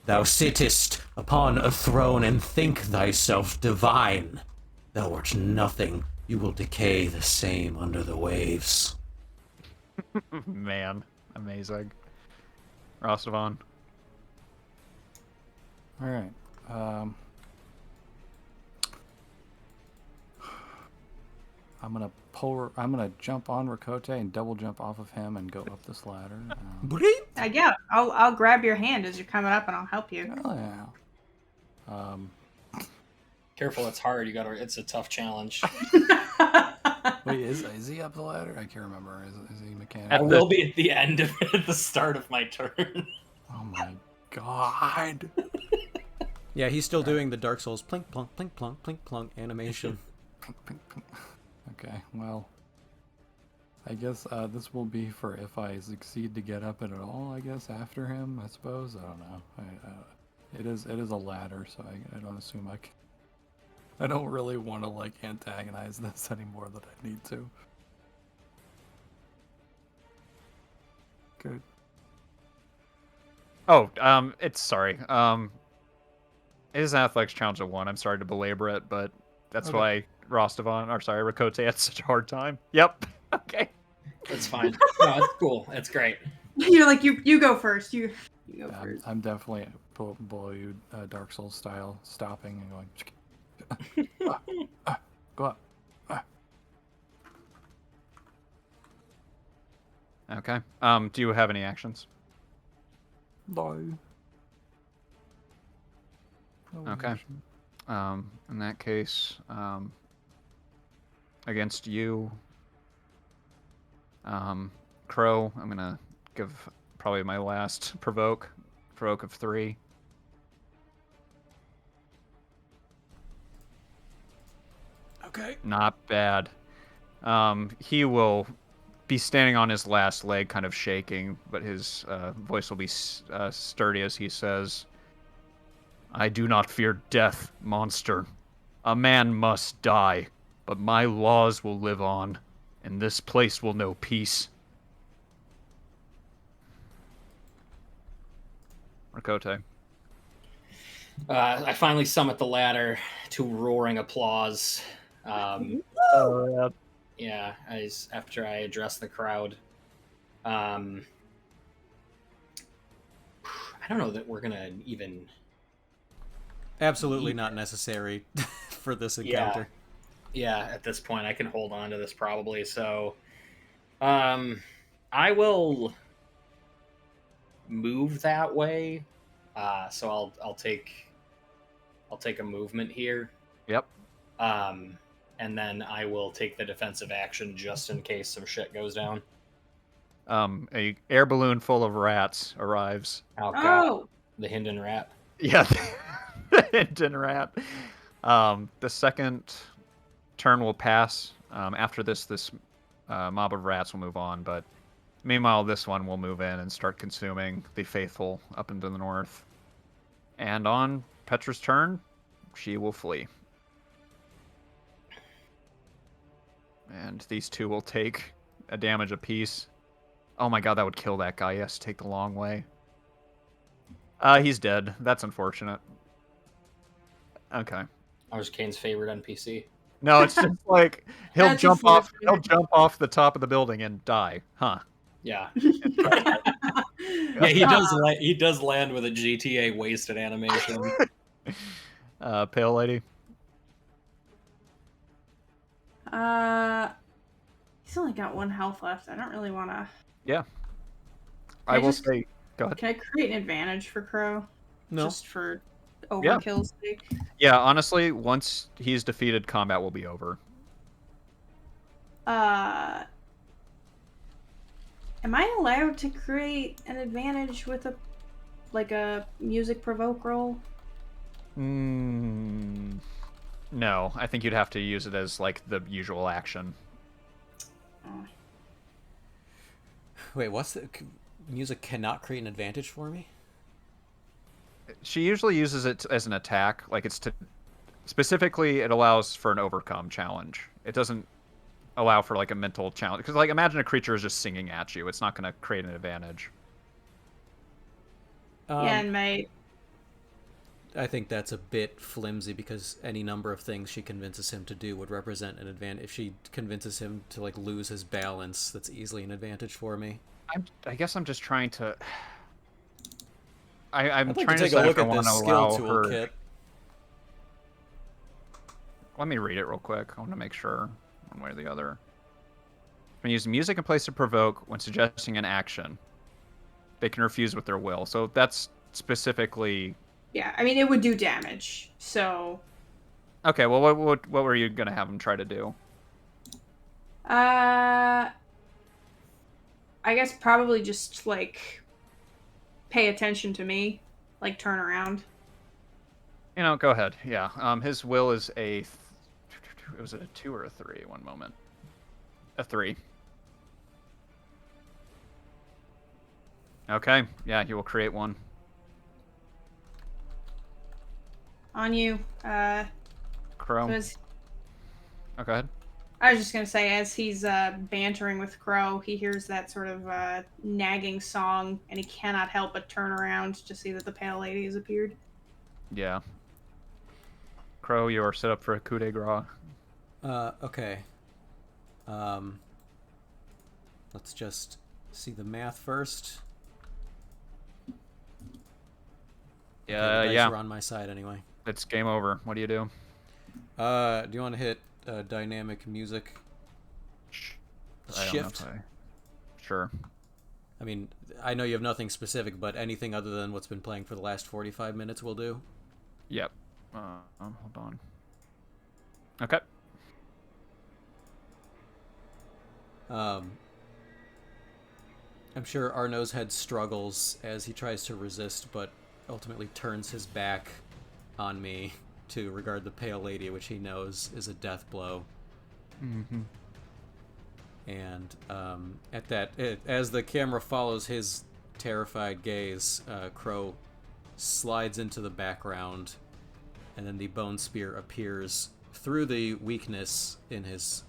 S4: "Thou sittest upon a throne and think thyself divine. Thou art nothing. You will decay the same under the waves."
S2: Man. Amazing. Rostavon.
S1: All right. I'm gonna jump on Rakote and double jump off of him and go up this ladder.
S5: Yeah, I'll grab your hand as you're coming up, and I'll help you.
S1: Oh yeah.
S3: Careful, it's hard. It's a tough challenge.
S1: Wait, is he up the ladder? I can't remember. Is he mechanic?
S3: I will be at the end of it, at the start of my turn.
S1: Oh my god.
S4: Yeah, he's still doing the Dark Souls plink plunk plink plunk plink plunk animation.
S1: Okay, well, I guess this will be for if I succeed to get up it at all. I guess after him, I suppose. I don't know. It is a ladder, so I don't assume I don't really want to antagonize this any more than I need to. Good.
S2: Oh, it's sorry. It is an athletics challenge of 1. I'm sorry to belabor it, but that's why Rakote had such a hard time. Yep. Okay.
S3: That's fine. No, it's cool. It's great.
S5: You're like, you go first. You go first.
S1: I'm definitely below you, Dark Souls style, stopping and going. Go up.
S2: Okay. Do you have any actions?
S1: No.
S2: Okay. In that case, against you, Crow, I'm gonna give probably my last provoke of 3.
S4: Okay.
S2: Not bad. He will be standing on his last leg, kind of shaking, but his voice will be sturdy as he says, "I do not fear death, monster. A man must die, but my laws will live on, and this place will know peace." Rakote.
S3: I finally summit the ladder to roaring applause. Yeah, after I address the crowd. I don't know that we're gonna even.
S4: Absolutely not necessary for this encounter.
S3: Yeah, at this point, I can hold on to this probably. So, I will move that way. So I'll take a movement here.
S2: Yep.
S3: And then I will take the defensive action just in case some shit goes down.
S2: A air balloon full of rats arrives.
S3: Oh god, the Hinden rat.
S2: Yeah, the Hinden rat. The second turn will pass. After this mob of rats will move on, but meanwhile, this one will move in and start consuming the faithful up into the north. And on Petra's turn, she will flee. And these two will take a damage apiece. Oh my god, that would kill that guy. He has to take the long way. He's dead. That's unfortunate. Okay.
S3: I was Kane's favorite NPC.
S2: No, it's just like he'll
S5: That's
S2: jump off the top of the building and die. Huh.
S3: Yeah. Yeah, he does land with a GTA wasted animation.
S2: Pale lady.
S5: He's only got 1 health left. I don't really want to.
S2: Yeah. I will say. Go ahead.
S5: Can I create an advantage for Crow?
S4: No.
S5: Just for overkill's sake?
S2: Yeah, honestly, once he's defeated, combat will be over.
S5: Am I allowed to create an advantage with a music provoke roll?
S2: No, I think you'd have to use it as like the usual action.
S5: Oh.
S4: Wait, what's the music cannot create an advantage for me?
S2: She usually uses it as an attack, like it's to specifically it allows for an overcome challenge. It doesn't allow for like a mental challenge because like imagine a creature is just singing at you. It's not going to create an advantage.
S5: Yeah, and
S4: I think that's a bit flimsy because any number of things she convinces him to do would represent an advantage. If she convinces him to like lose his balance, that's easily an advantage for me.
S2: I guess I'm just trying to. I'm
S4: I'd like
S2: trying
S4: to take a look at
S2: this
S4: this skill toolkit.
S2: Let me read it real quick. I want to make sure one way or the other. When using music in place to provoke when suggesting an action, they can refuse with their will. So that's specifically.
S5: Yeah, I mean it would do damage. So.
S2: Okay, well, what were you gonna have him try to do?
S5: I guess probably just like pay attention to me, like turn around.
S2: Go ahead. Yeah. His will is was it a 2 or a 3? One moment. A 3. Okay. Yeah, he will create one.
S5: On you.
S2: Crow.
S5: So
S2: Oh, go ahead.
S5: I was just gonna say, as he's bantering with Crow, he hears that sort of nagging song, and he cannot help but turn around to see that the Pale Lady has appeared.
S2: Yeah. Crow, you are set up for a coup de grace.
S4: Okay. Let's just see the math first.
S2: Yeah,
S4: the dice
S2: yeah.
S4: are on my side anyway.
S2: It's game over. What do you do?
S4: Do you want to hit dynamic music? Shift.
S2: Sure.
S4: I mean, I know you have nothing specific, but anything other than what's been playing for the last 45 minutes will do.
S2: Yep. Hold on. Okay.
S4: I'm sure Arnoux's head struggles as he tries to resist, but ultimately turns his back on me to regard the Pale Lady, which he knows is a death blow.
S2: Mm-hmm.
S4: And as the camera follows his terrified gaze, Crow slides into the background, and then the bone spear appears through the weakness in his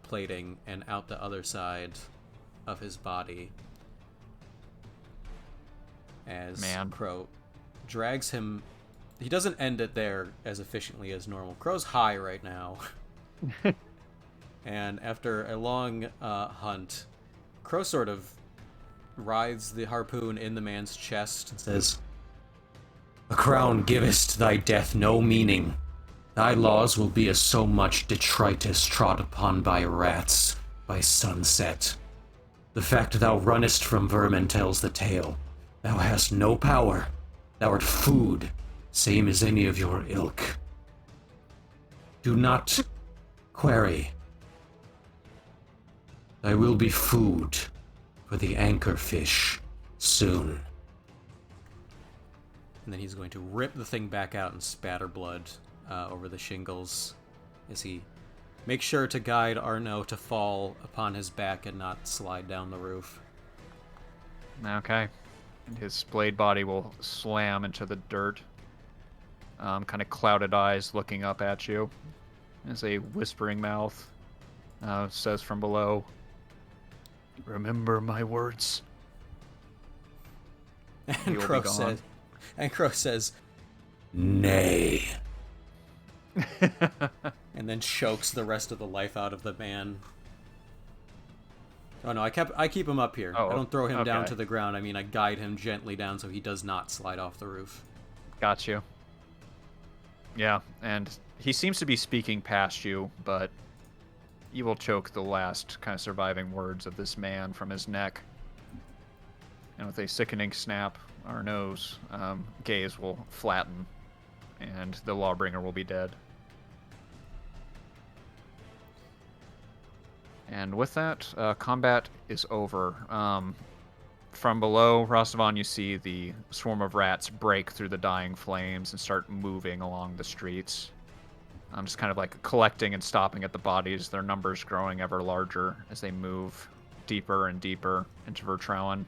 S4: plating and out the other side of his body. As Crow drags him, he doesn't end it there as efficiently as normal. Crow's high right now. And after a long hunt, Crow sort of rides the harpoon in the man's chest and says, "A crown givest thy death no meaning. Thy laws will be as so much detritus trod upon by rats by sunset. The fact thou runnest from vermin tells the tale. Thou hast no power. Thou art food, same as any of your ilk. Do not query. I will be food for the anchorfish soon." And then he's going to rip the thing back out and spatter blood over the shingles as he makes sure to guide Arnoux to fall upon his back and not slide down the roof.
S2: Okay. His blade body will slam into the dirt. Kind of clouded eyes looking up at you. As a whispering mouth says from below, "Remember my words."
S4: And Crow says, "Nay." And then chokes the rest of the life out of the man. Oh no, I keep him up here. I don't throw him down to the ground. I mean, I guide him gently down so he does not slide off the roof.
S2: Got you. Yeah, and he seems to be speaking past you, but you will choke the last kind of surviving words of this man from his neck. And with a sickening snap, Arnaux's gaze will flatten, and the Lawbringer will be dead. And with that, combat is over. From below, Rastavan, you see the swarm of rats break through the dying flames and start moving along the streets. Just kind of like collecting and stopping at the bodies, their numbers growing ever larger as they move deeper and deeper into Vertrauen.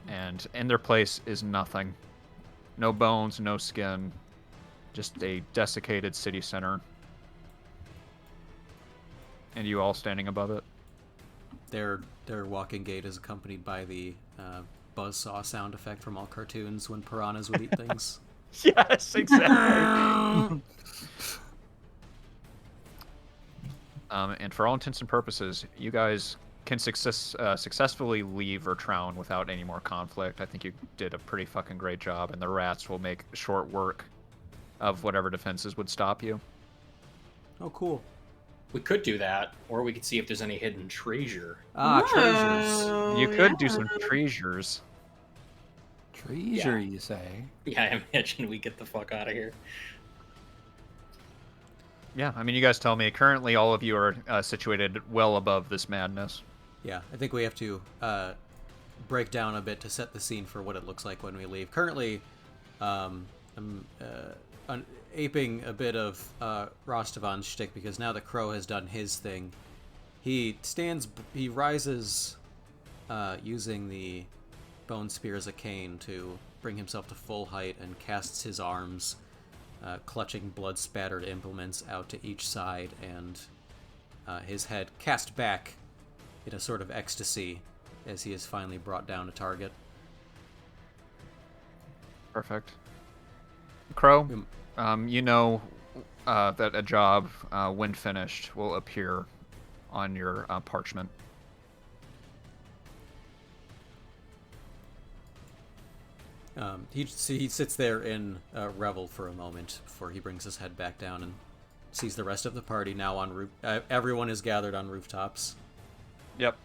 S2: And in their place is nothing. No bones, no skin. Just a desiccated city center. And you all standing above it.
S4: Their walking gait is accompanied by the buzzsaw sound effect from all cartoons when piranhas would eat things.
S2: Yes, exactly. And for all intents and purposes, you guys can successfully leave Vertrauen without any more conflict. I think you did a pretty fucking great job, and the rats will make short work of whatever defenses would stop you.
S4: Oh, cool.
S3: We could do that, or we could see if there's any hidden treasure.
S4: Treasures.
S2: You could do some treasures.
S1: Treasure, you say?
S3: Yeah, I imagine we get the fuck out of here.
S2: Yeah, I mean, you guys tell me. Currently, all of you are situated well above this madness.
S4: Yeah, I think we have to break down a bit to set the scene for what it looks like when we leave. Currently, I'm aping a bit of Rastavan's shtick because now that Crow has done his thing, he rises using the bone spear as a cane to bring himself to full height and casts his arms, clutching blood-spattered implements out to each side, and his head cast back in a sort of ecstasy as he is finally brought down to target.
S2: Perfect. Crow, you know that a job, when finished, will appear on your parchment.
S4: He sits there in revel for a moment before he brings his head back down and sees the rest of the party now on roof. Everyone is gathered on rooftops.
S2: Yep.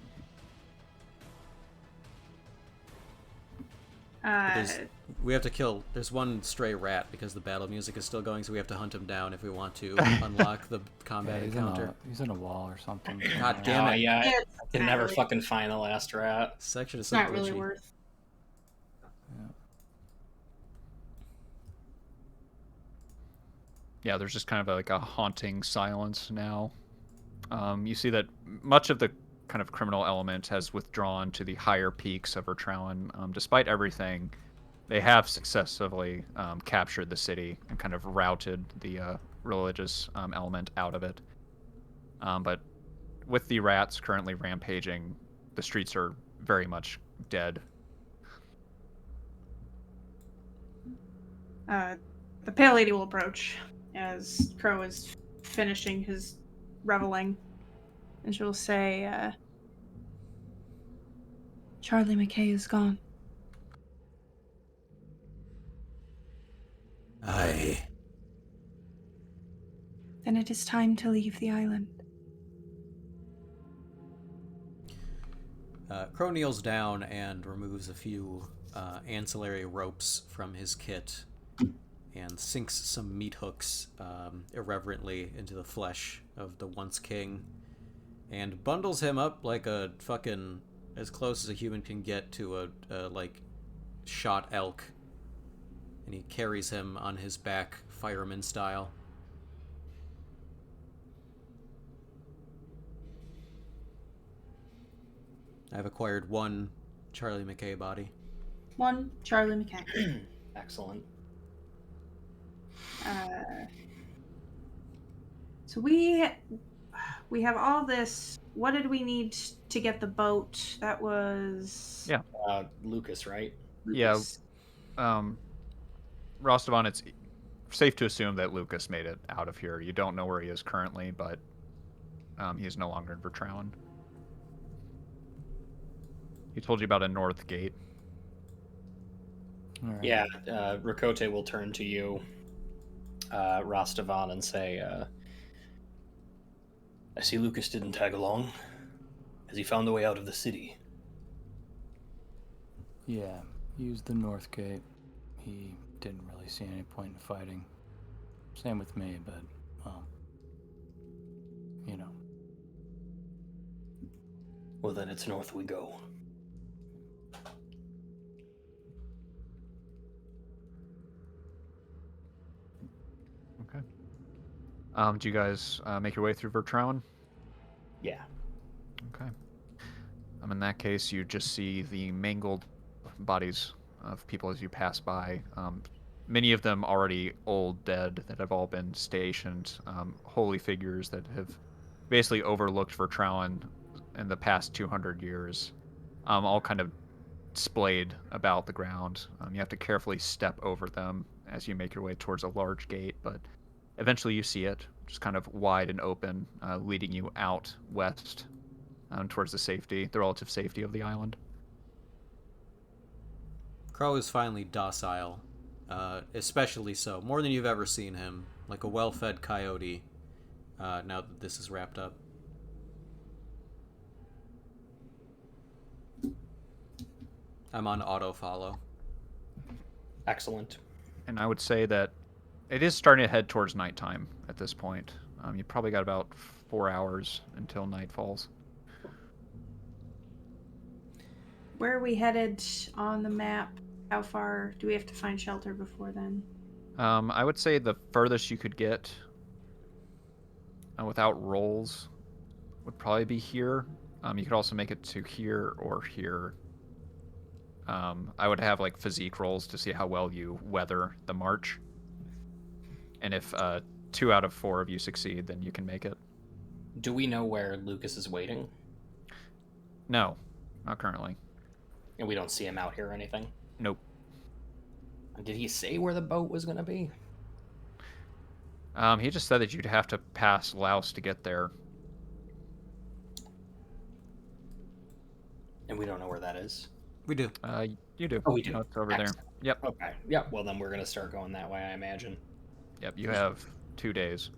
S4: We have to kill. There's one stray rat because the battle music is still going, so we have to hunt him down if we want to unlock the combat encounter.
S1: He's in a wall or something.
S4: God damn it!
S3: Yeah, I can never fucking find the last rat.
S4: Section is
S5: It's not really worth.
S2: Yeah, there's just kind of like a haunting silence now You see that much of the kind of criminal element has withdrawn to the higher peaks of Ertrauen. Despite everything, they have successfully captured the city and kind of routed the religious element out of it. But with the rats currently rampaging, the streets are very much dead.
S5: The Pale Lady will approach as Crow is finishing his reveling, and she'll say, Charlie McKay is gone.
S4: Aye.
S5: Then it is time to leave the island.
S4: Crow kneels down and removes a few ancillary ropes from his kit and sinks some meat hooks irreverently into the flesh of the once king and bundles him up like a fucking as close as a human can get to a like shot elk, and he carries him on his back fireman style. I've acquired one Charlie McKay body.
S5: One Charlie McKay.
S3: Excellent.
S5: So we have all this. What did we need to get the boat? That was
S3: Lucas, right?
S5: Lucas.
S2: Yeah. Rostavan, it's safe to assume that Lucas made it out of here. You don't know where he is currently, but he is no longer in Vertrauen. He told you about a north gate.
S1: Right.
S3: Yeah, Rakote will turn to you, Rostavan, and say, I see Lucas didn't tag along. Has he found a way out of the city?
S1: Yeah, he used the north gate. He didn't really see any point in fighting. Same with me, but, well, you know.
S3: Well, then it's north we go.
S2: Okay. Do you guys make your way through Vertrauen?
S3: Yeah.
S2: Okay. In that case, you just see the mangled bodies of people as you pass by. Many of them already old, dead, that have all been stationed. Holy figures that have basically overlooked Vertrauen in the past 200 years. All kind of splayed about the ground. You have to carefully step over them as you make your way towards a large gate, but eventually you see it, just kind of wide and open, leading you out west towards the relative safety of the island.
S4: Crow is finally docile, especially so, more than you've ever seen him, like a well-fed coyote, now that this is wrapped up. I'm on auto-follow.
S3: Excellent.
S2: And I would say that it is starting to head towards nighttime at this point. You probably got about 4 hours until night falls.
S5: Where are we headed on the map? How far do we have to find shelter before then?
S2: I would say the furthest you could get without rolls would probably be here. You could also make it to here or here. I would have like physique rolls to see how well you weather the march. And if 2 out of 4 of you succeed, then you can make it.
S3: Do we know where Lucas is waiting?
S2: No, not currently.
S3: And we don't see him out here or anything?
S2: Nope.
S3: Did he say where the boat was going to be?
S2: He just said that you'd have to pass Laos to get there.
S3: And we don't know where that is?
S4: We do.
S2: You do.
S3: Oh, we do.
S2: No, it's over
S3: Excellent.
S2: there. Yep.
S3: Okay. Yep. Well, then we're going to start going that way, I imagine.
S2: Yep, you have 2 days.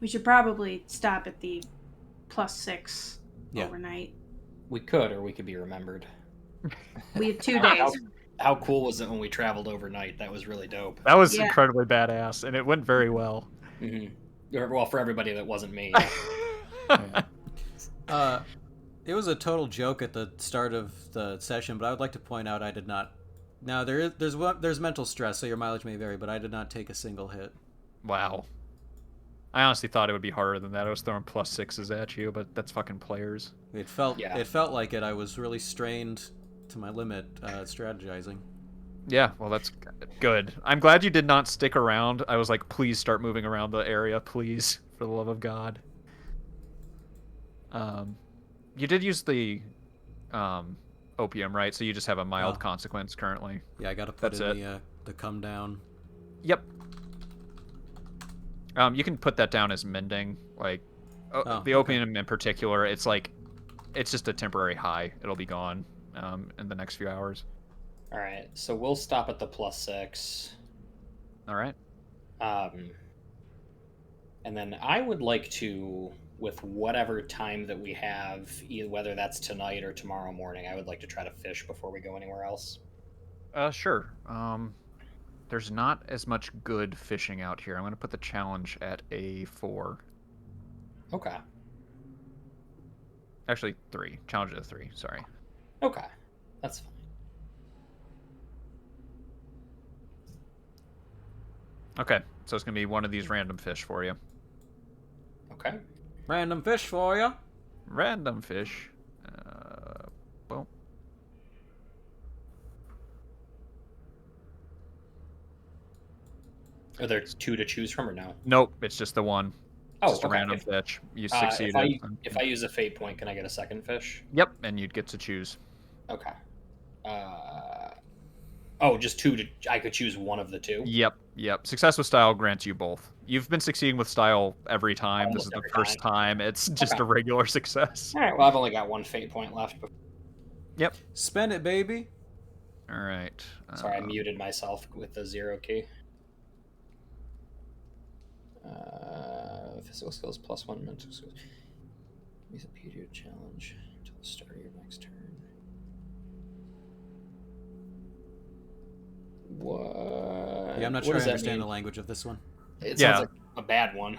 S5: We should probably stop at the +6 overnight.
S3: We could, or we could be remembered.
S5: We have 2 days.
S3: How cool was it when we traveled overnight? That was really dope.
S2: That was incredibly badass, and it went very well.
S3: Mm-hmm. Well, for everybody that wasn't me.
S4: It was a total joke at the start of the session, but I would like to point out I did not. Now there's mental stress, so your mileage may vary, but I did not take a single hit.
S2: Wow. I honestly thought it would be harder than that. I was throwing +6s at you, but that's fucking players.
S4: It felt like it. I was really strained to my limit strategizing.
S2: Yeah, well, that's good. I'm glad you did not stick around. I was like, please start moving around the area, please, for the love of God. You did use the opium, right? So you just have a mild consequence currently.
S4: Yeah, I got to put in the come down.
S2: Yep. You can put that down as mending. Like, the opium in particular, it's like, it's just a temporary high. It'll be gone in the next few hours.
S3: All right, so we'll stop at the +6.
S2: All right.
S3: And then I would like to, with whatever time that we have, whether that's tonight or tomorrow morning, I would like to try to fish before we go anywhere else.
S2: Sure. There's not as much good fishing out here. I'm going to put the challenge at a 4.
S3: Okay.
S2: Actually, 3. Challenge at a 3. Sorry.
S3: Okay, that's fine.
S2: Okay, so it's going to be one of these random fish for you.
S3: Okay.
S4: Random fish for you.
S2: Random fish. Boom.
S3: Are there 2 to choose from or no?
S2: Nope, it's just the one.
S3: Oh,
S2: just a random fish. You succeeded.
S3: If I use a fate point, can I get a second fish?
S2: Yep, and you'd get to choose.
S3: Okay. Just 2 to... I could choose one of the 2?
S2: Yep. Success with style grants you both. You've been succeeding with style every time.
S3: Almost
S2: this is the first time. It's just a regular success.
S3: All right, well, I've only got 1 fate point left.
S2: Yep.
S4: Spend it, baby.
S2: All right.
S3: Sorry, I muted myself with the 0 key. Physical skills +1, mental skills. Use a period challenge until the start of your next turn. What?
S4: Yeah, I'm not sure I understand the language of this one.
S3: It sounds like a bad one.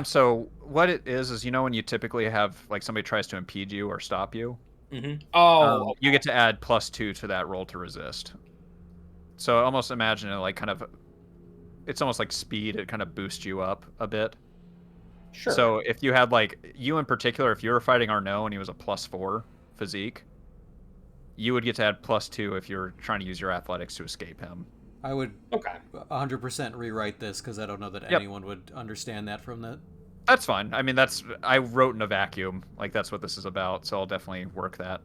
S2: So what it is when you typically have like somebody tries to impede you or stop you.
S3: Mm-hmm.
S2: Okay. You get to add +2 to that roll to resist. So almost imagine it like kind of, it's almost like speed. It kind of boosts you up a bit.
S3: Sure.
S2: So if you had like you in particular, if you were fighting Arnoux and he was a +4 physique, you would get to add +2 if you're trying to use your athletics to escape him.
S4: I would 100% rewrite this because I don't know that anyone would understand that from that.
S2: That's fine. I mean, I wrote in a vacuum. Like, that's what this is about, so I'll definitely work that.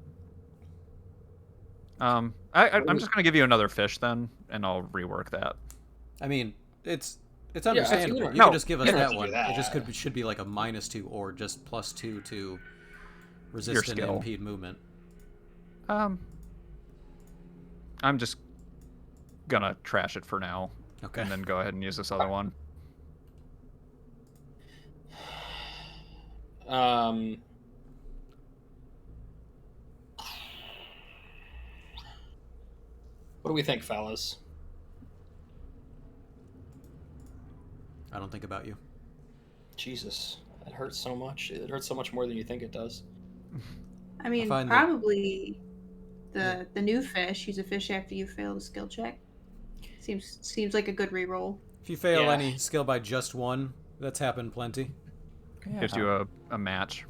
S2: I'm just going to give you another fish then, and I'll rework that.
S4: I mean, it's understandable. You can just give us that one.
S3: That.
S4: It just should be like a -2 or just +2 to resist and impede movement.
S2: I'm just gonna trash it for now.
S4: Okay.
S2: And then go ahead and use this other one.
S3: What do we think, fellas?
S4: I don't think about you.
S3: Jesus, that hurts so much. It hurts so much more than you think it does.
S5: I mean, probably the new fish. Use a fish after you fail the skill check. Seems like a good reroll.
S4: If you fail any skill by just 1, that's happened plenty.
S2: Gives you a match.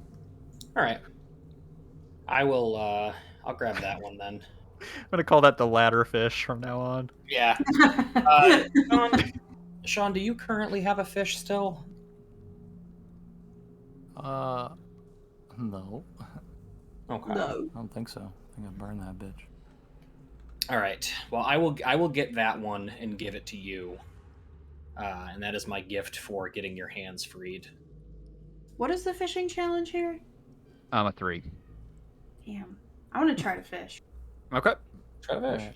S3: All right. I will. I'll grab that one then.
S2: I'm gonna call that the ladder fish from now on.
S3: Yeah. Sean, do you currently have a fish still?
S1: No.
S3: Okay.
S5: No.
S1: I don't think so. I think I burned that bitch.
S3: All right. Well, I will get that one and give it to you. And that is my gift for getting your hands freed.
S5: What is the fishing challenge here?
S2: I'm a 3.
S5: Damn. I want to try to fish.
S2: Okay.
S3: Try to fish.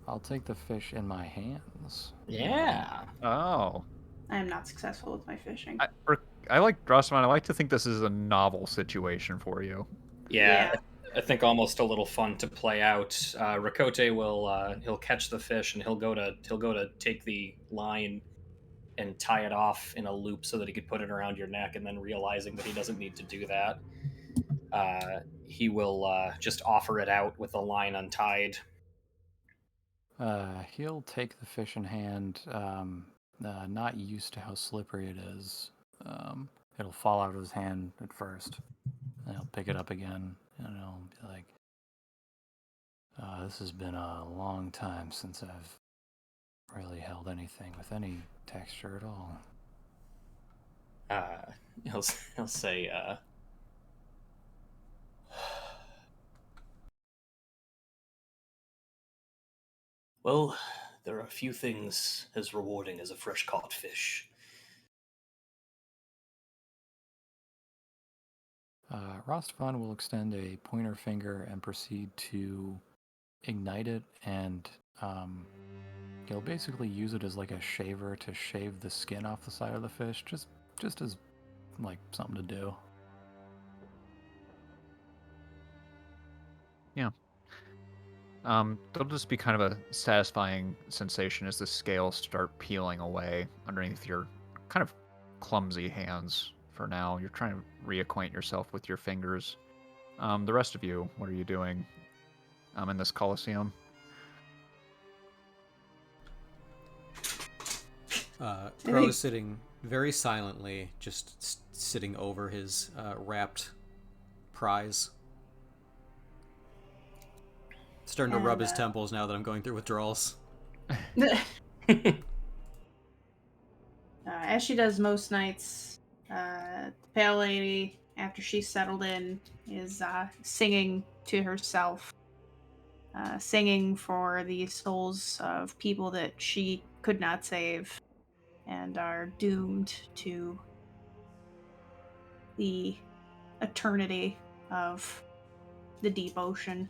S1: I'll take the fish in my hands.
S3: Yeah.
S2: Oh.
S5: I am not successful with my fishing.
S2: I like Drossman. I like to think this is a novel situation for you.
S3: Yeah. I think almost a little fun to play out. Rakote will he'll catch the fish and he'll go to take the line and tie it off in a loop so that he could put it around your neck, and then realizing that he doesn't need to do that, he will just offer it out with the line untied.
S1: He'll take the fish in hand, not used to how slippery it is, It'll fall out of his hand at first, and he'll pick it up again, and he'll be like, "This has been a long time since I've really held anything with any texture at all."
S3: He'll say, "Well, there are a few things as rewarding as a fresh caught fish."
S1: Rostvan will extend a pointer finger and proceed to ignite it, and he'll basically use it as like a shaver to shave the skin off the side of the fish, just as like something to do.
S2: Yeah. There'll just be kind of a satisfying sensation as the scales start peeling away underneath your kind of clumsy hands for now. You're trying to reacquaint yourself with your fingers. The rest of you, what are you doing in this Colosseum?
S4: Crow is sitting very silently, just sitting over his wrapped prize. Starting to rub his temples now that I'm going through withdrawals.
S5: As she does most nights, the Pale Lady, after she's settled in, is singing to herself. Singing for the souls of people that she could not save and are doomed to the eternity of the deep ocean.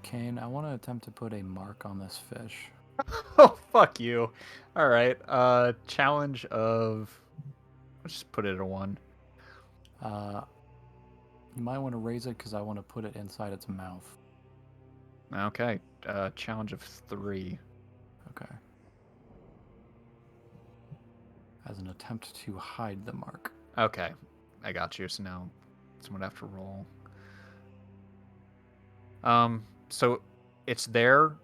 S1: Kane, I want to attempt to put a mark on this fish.
S2: Oh, fuck you. All right. Challenge of... Let's just put it at a 1.
S1: You might want to raise it because I want to put it inside its mouth.
S2: Okay. Challenge of 3.
S1: Okay. As an attempt to hide the mark.
S2: Okay. I got you. So now someone would have to roll. So it's there.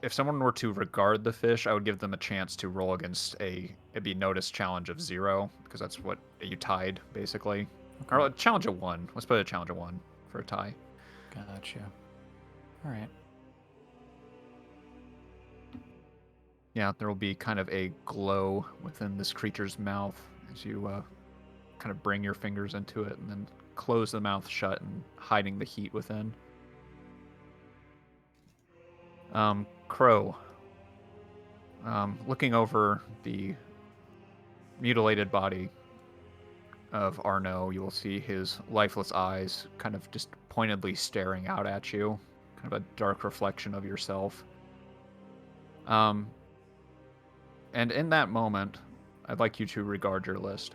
S2: If someone were to regard the fish, I would give them a chance to roll against it'd be notice challenge of 0, because that's what you tied, basically. Okay. Or a challenge of 1. Let's put a challenge of 1 for a tie.
S1: Gotcha. All right.
S2: Yeah, there will be kind of a glow within this creature's mouth as you kind of bring your fingers into it and then close the mouth shut and hiding the heat within. Crow. Looking over the mutilated body of Arnoux, you will see his lifeless eyes kind of just pointedly staring out at you, kind of a dark reflection of yourself. And in that moment, I'd like you to regard your list.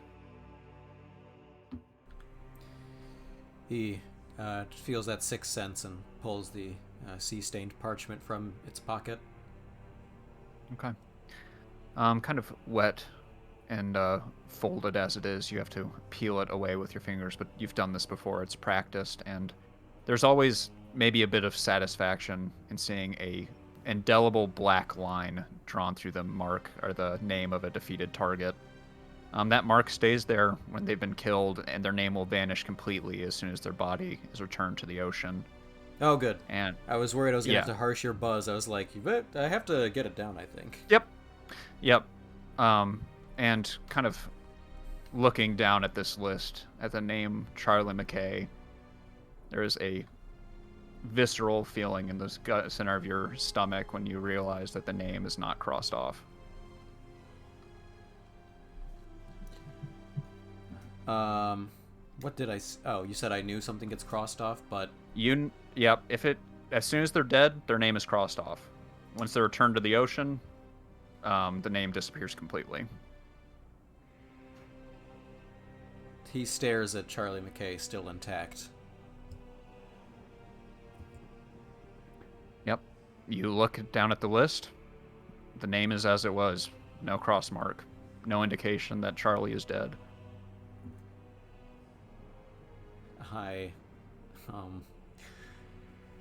S4: He feels that sixth sense and pulls the sea-stained parchment from its pocket.
S2: Okay. Kind of wet and folded as it is. You have to peel it away with your fingers, but you've done this before. It's practiced, and there's always maybe a bit of satisfaction in seeing a indelible black line drawn through the mark or the name of a defeated target. That mark stays there when they've been killed, and their name will vanish completely as soon as their body is returned to the ocean.
S4: Oh, good.
S2: And
S4: I was worried I was going to have to harsh your buzz. I was like, I have to get it down, I think.
S2: Yep. And kind of looking down at this list, at the name Charlie McKay, there is a visceral feeling in the center of your stomach when you realize that the name is not crossed off.
S4: What did I... Oh, you said I knew something gets crossed off, but...
S2: Yep, as soon as they're dead, their name is crossed off. Once they're returned to the ocean, the name disappears completely.
S4: He stares at Charlie McKay, still intact.
S2: Yep. You look down at the list. The name is as it was. No cross mark. No indication that Charlie is dead.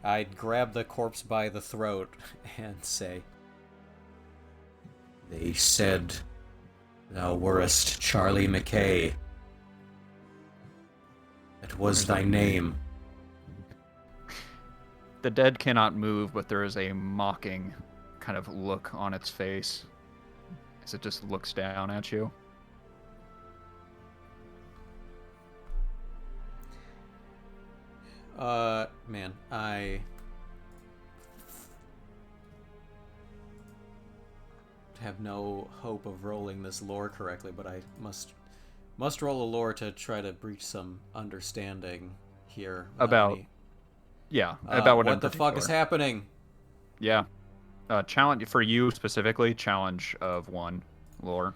S4: I'd grab the corpse by the throat and say, "They said Thou wouldst Charlie McKay. It was thy name.
S2: The dead cannot move, but there is a mocking kind of look on its face as it just looks down at you.
S4: Man, I have no hope of rolling this lore correctly, but I must roll a lore to try to breach some understanding here.
S2: About about
S4: what the fuck is happening?
S2: Yeah. Challenge for you specifically, challenge of 1 lore.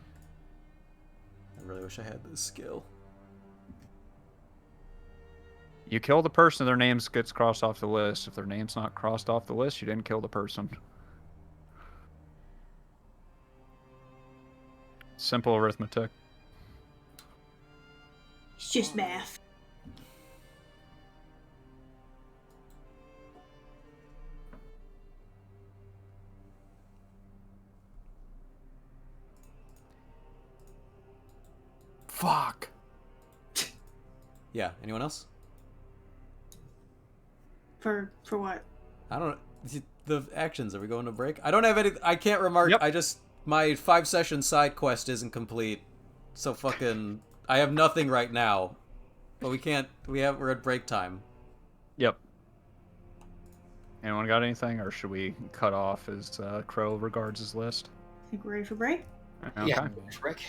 S4: I really wish I had this skill.
S2: You kill the person, their name gets crossed off the list. If their name's not crossed off the list, you didn't kill the person. Simple arithmetic.
S5: It's just math.
S1: Fuck.
S4: Yeah, anyone else?
S5: For what?
S4: I don't know. The actions, are we going to break? I don't have any. I can't remark.
S2: Yep.
S4: My 5-session side quest isn't complete. So fucking. I have nothing right now. But we're at break time.
S2: Yep. Anyone got anything, or should we cut off as Crow regards his list?
S5: I think we're ready for break.
S2: Okay.
S3: Yeah, Rick.